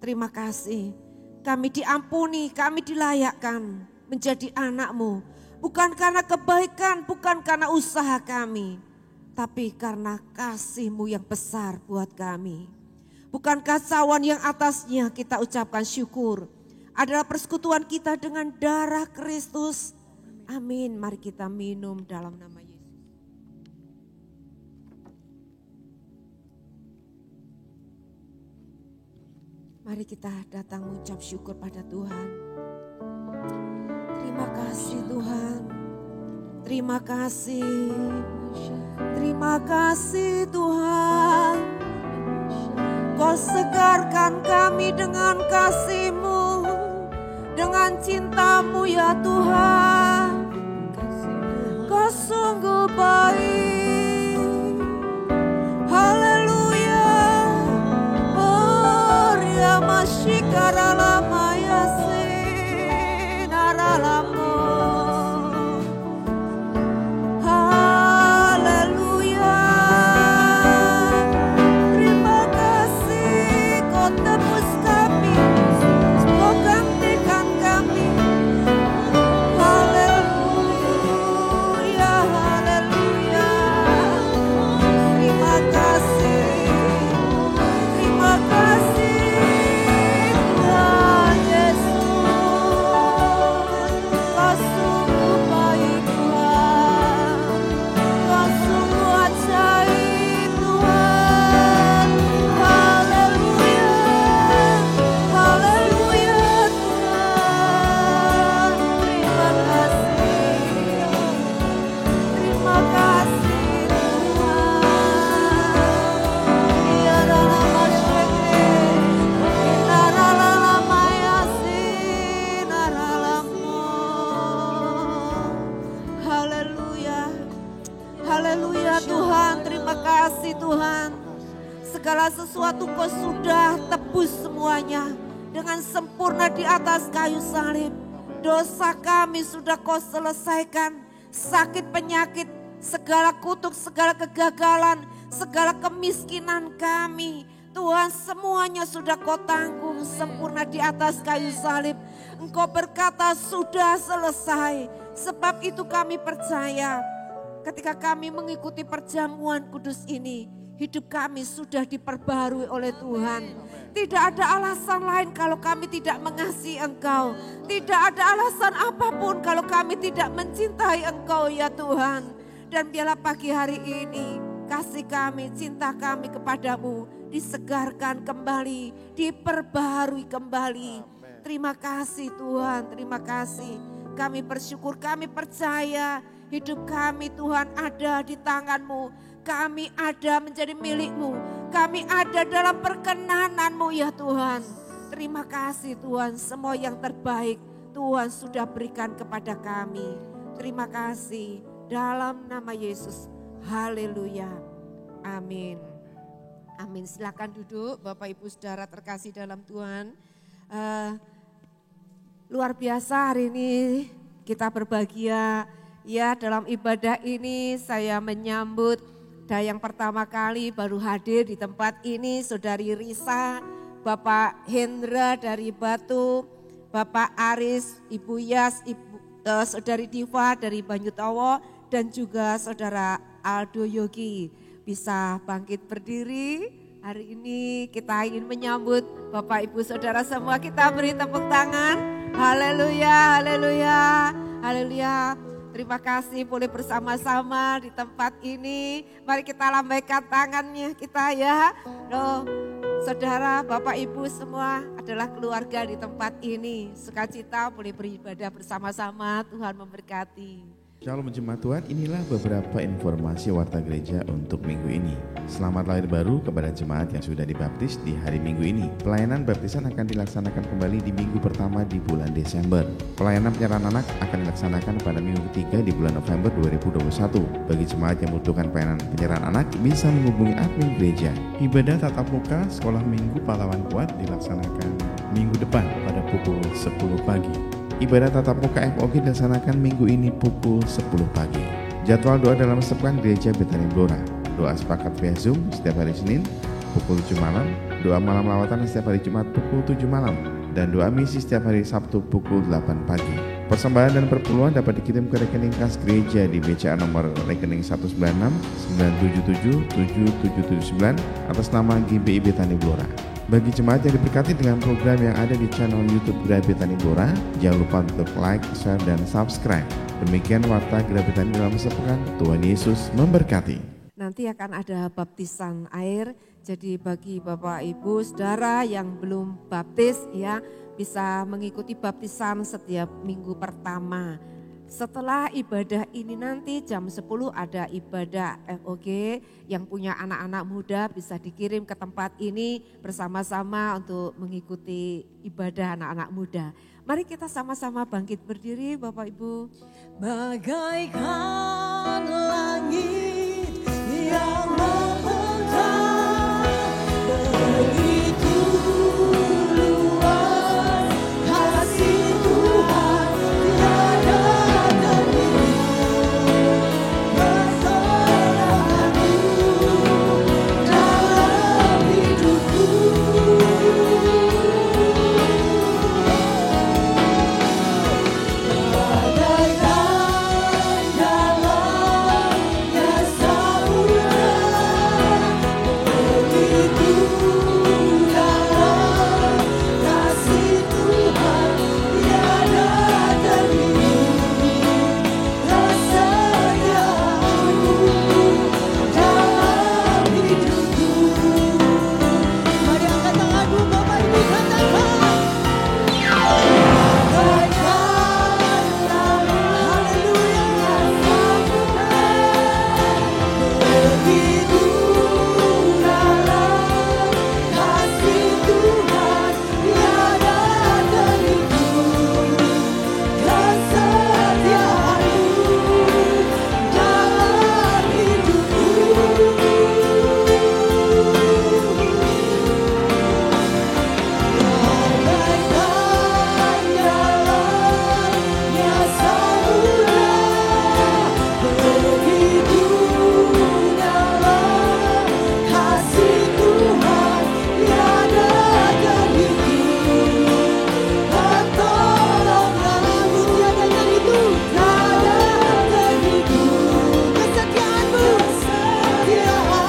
Terima kasih. Kami diampuni, kami dilayakkan menjadi anak-Mu. Bukan karena kebaikan, bukan karena usaha kami. Tapi karena kasih-Mu yang besar buat kami. Bukankah cawan yang atasnya kita ucapkan syukur adalah persekutuan kita dengan darah Kristus. Amin, mari kita minum dalam nama Yesus. Mari kita datang mengucap syukur pada Tuhan. Terima kasih Tuhan. Terima kasih. Terima kasih Tuhan. Kau segarkan kami dengan kasih-Mu. Dengan cinta-Mu ya Tuhan. Kau sungguh baik. Haleluya. Mashikara lama yasin aralamo. Haleluya. Terima kasih Kau tebus kami, Kau gantikan kami. Haleluya, haleluya. Terima kasih, terima kasih. Tuhan, segala sesuatu Kau sudah tebus semuanya dengan sempurna di atas kayu salib. Dosa kami sudah Kau selesaikan, sakit penyakit, segala kutuk, segala kegagalan, segala kemiskinan kami. Tuhan, semuanya sudah Kau tanggung sempurna di atas kayu salib. Engkau berkata sudah selesai. Sebab itu kami percaya ketika kami mengikuti perjamuan kudus ini, hidup kami sudah diperbarui oleh Tuhan. Tidak ada alasan lain kalau kami tidak mengasihi Engkau. Tidak ada alasan apapun kalau kami tidak mencintai Engkau ya Tuhan. Dan biarlah pagi hari ini kasih kami, cinta kami kepadamu disegarkan kembali, diperbarui kembali. Terima kasih Tuhan, terima kasih. Kami bersyukur, kami percaya hidup kami Tuhan ada di tangan-Mu. Kami ada menjadi milik-Mu. Kami ada dalam perkenanan-Mu ya Tuhan. Terima kasih Tuhan, semua yang terbaik Tuhan sudah berikan kepada kami. Terima kasih dalam nama Yesus. Haleluya. Amin. Amin. Silakan duduk Bapak Ibu Saudara terkasih dalam Tuhan. Luar biasa hari ini kita berbahagia. Ya, dalam ibadah ini saya menyambut yang pertama kali baru hadir di tempat ini Saudari Risa, Bapak Hendra dari Batu, Bapak Aris, Ibu Yas, Saudari Diva dari Banyutowo dan juga Saudara Aldo Yogi bisa bangkit berdiri. Hari ini kita ingin menyambut Bapak Ibu Saudara semua, kita beri tepuk tangan. Haleluya, haleluya, haleluya. Terima kasih boleh bersama-sama di tempat ini. Mari kita lambaikan tangannya kita ya. Saudara, Bapak Ibu semua adalah keluarga di tempat ini. Sukacita boleh beribadah bersama-sama, Tuhan memberkati. Shalom Jemaat Tuhan, inilah beberapa informasi Warta Gereja untuk minggu ini. Selamat lahir baru kepada jemaat yang sudah dibaptis di hari Minggu ini. Pelayanan baptisan akan dilaksanakan kembali di minggu pertama di bulan Desember. Pelayanan penyerahan anak akan dilaksanakan pada minggu ketiga di bulan November 2021. Bagi jemaat yang membutuhkan pelayanan penyerahan anak bisa menghubungi admin gereja. Ibadah tatap muka Sekolah Minggu Pahlawan Kuat dilaksanakan minggu depan pada pukul 10 pagi. Ibadah tatap muka FOG dilaksanakan minggu ini pukul 10 pagi. Jadwal doa dalam sepekan Gereja Betani Blora. Doa sepakat via Zoom setiap hari Senin pukul 7 malam. Doa malam lawatan setiap hari Jumat pukul 7 malam. Dan doa misi setiap hari Sabtu pukul 8 pagi. Persembahan dan perpuluhan dapat dikirim ke rekening kas gereja di BCA nomor rekening 196 977 7779 atas nama GBI Betani Blora. Bagi jemaat yang diberkati dengan program yang ada di channel YouTube Gereja Betani Blora, jangan lupa untuk like, share, dan subscribe. Demikian Warta Gereja Betani dalam sepekan. Tuhan Yesus memberkati. Nanti akan ada baptisan air, jadi bagi Bapak Ibu Saudara yang belum baptis ya bisa mengikuti baptisan setiap minggu pertama. Setelah ibadah ini nanti jam 10 ada ibadah FOG, yang punya anak-anak muda bisa dikirim ke tempat ini bersama-sama untuk mengikuti ibadah anak-anak muda. Mari kita sama-sama bangkit berdiri Bapak Ibu. Bagaikan langit yang membentang, begitu luas kasih Tuhan tiada tanding. Persaudaraan dalam hidupku, bagaikan dalamnya samudra, begitu dalam kasih Tuhan tiada tanding. Kesetiaanmu dalam hidupku. Mari angkat tanganmu Bapak Ibu, katakan bagaikan haleluya samudra, begitu dalam kasih Tuhan tiada tanding. Kesetiaanmu dalam hidupku. Bagaikan dalamnya samudra, begitu dalam kasih Tuhan tiada tanding. Pertolonganmu tiada tanding, tiada tanding. Kesetiaanmu tiada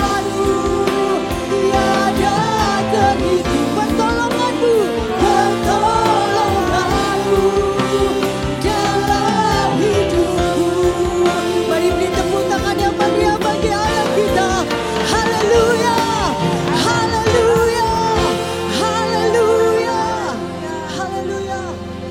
tanding. Pertolonganmu dalam hidupku. Mari beri tepuk tangan yang meriah bagi Allah kita. Haleluya, haleluya, haleluya, haleluya.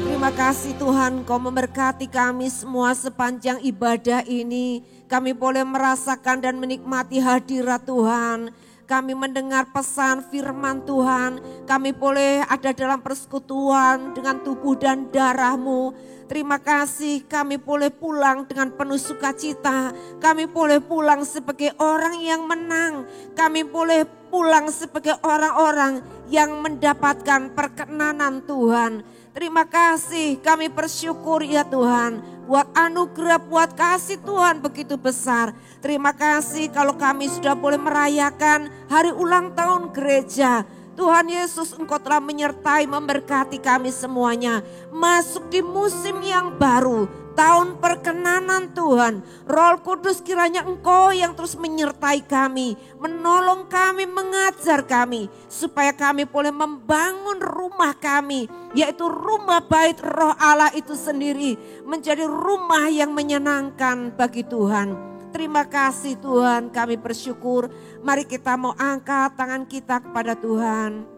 Terima kasih Tuhan, Kau memberkati kami semua sepanjang ibadah ini. Kami boleh merasakan dan menikmati hadirat Tuhan. Kami mendengar pesan firman Tuhan. Kami boleh ada dalam persekutuan dengan tubuh dan darah-Mu. Terima kasih kami boleh pulang dengan penuh sukacita. Kami boleh pulang sebagai orang yang menang. Kami boleh pulang sebagai orang-orang yang mendapatkan perkenanan Tuhan. Terima kasih, kami bersyukur ya Tuhan. Buat anugerah, buat kasih Tuhan begitu besar. Terima kasih kalau kami sudah boleh merayakan hari ulang tahun gereja. Tuhan Yesus, Engkau telah menyertai, memberkati kami semuanya. Masuk di musim yang baru, tahun perkenanan Tuhan. Roh Kudus kiranya Engkau yang terus menyertai kami, menolong kami, mengajar kami, supaya kami boleh membangun rumah kami, yaitu rumah bait Roh Allah itu sendiri, menjadi rumah yang menyenangkan bagi Tuhan. Terima kasih Tuhan, kami bersyukur. Mari kita mau angkat tangan kita kepada Tuhan.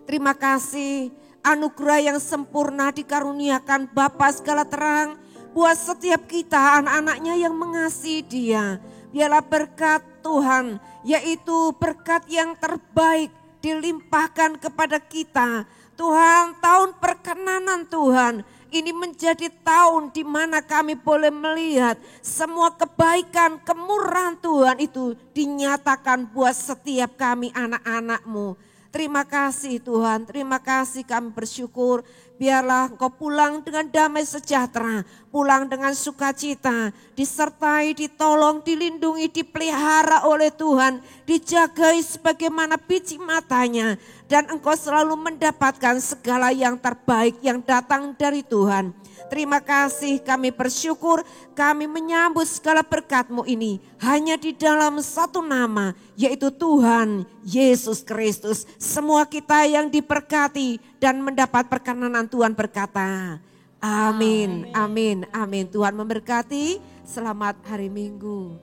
Terima kasih, anugerah yang sempurna dikaruniakan Bapa segala terang buat setiap kita anak-anaknya yang mengasihi Dia. Biarlah berkat Tuhan, yaitu berkat yang terbaik dilimpahkan kepada kita. Tuhan, tahun perkenanan Tuhan, ini menjadi tahun di mana kami boleh melihat semua kebaikan, kemurahan Tuhan itu dinyatakan buat setiap kami anak-anak-Mu. Terima kasih Tuhan, terima kasih, kami bersyukur. Biarlah Engkau pulang dengan damai sejahtera, pulang dengan sukacita, disertai, ditolong, dilindungi, dipelihara oleh Tuhan, dijagai sebagaimana biji matanya, dan Engkau selalu mendapatkan segala yang terbaik yang datang dari Tuhan. Terima kasih, kami bersyukur, kami menyambut segala berkat-Mu ini hanya di dalam satu nama, yaitu Tuhan Yesus Kristus. Semua kita yang diberkati dan mendapat perkenanan Tuhan berkata, amin, amin, amin. Tuhan memberkati, selamat hari Minggu.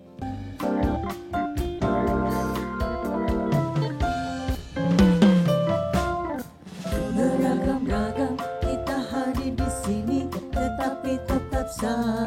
Beragam-ragam kita hadir di sini, tetapi tetap sama.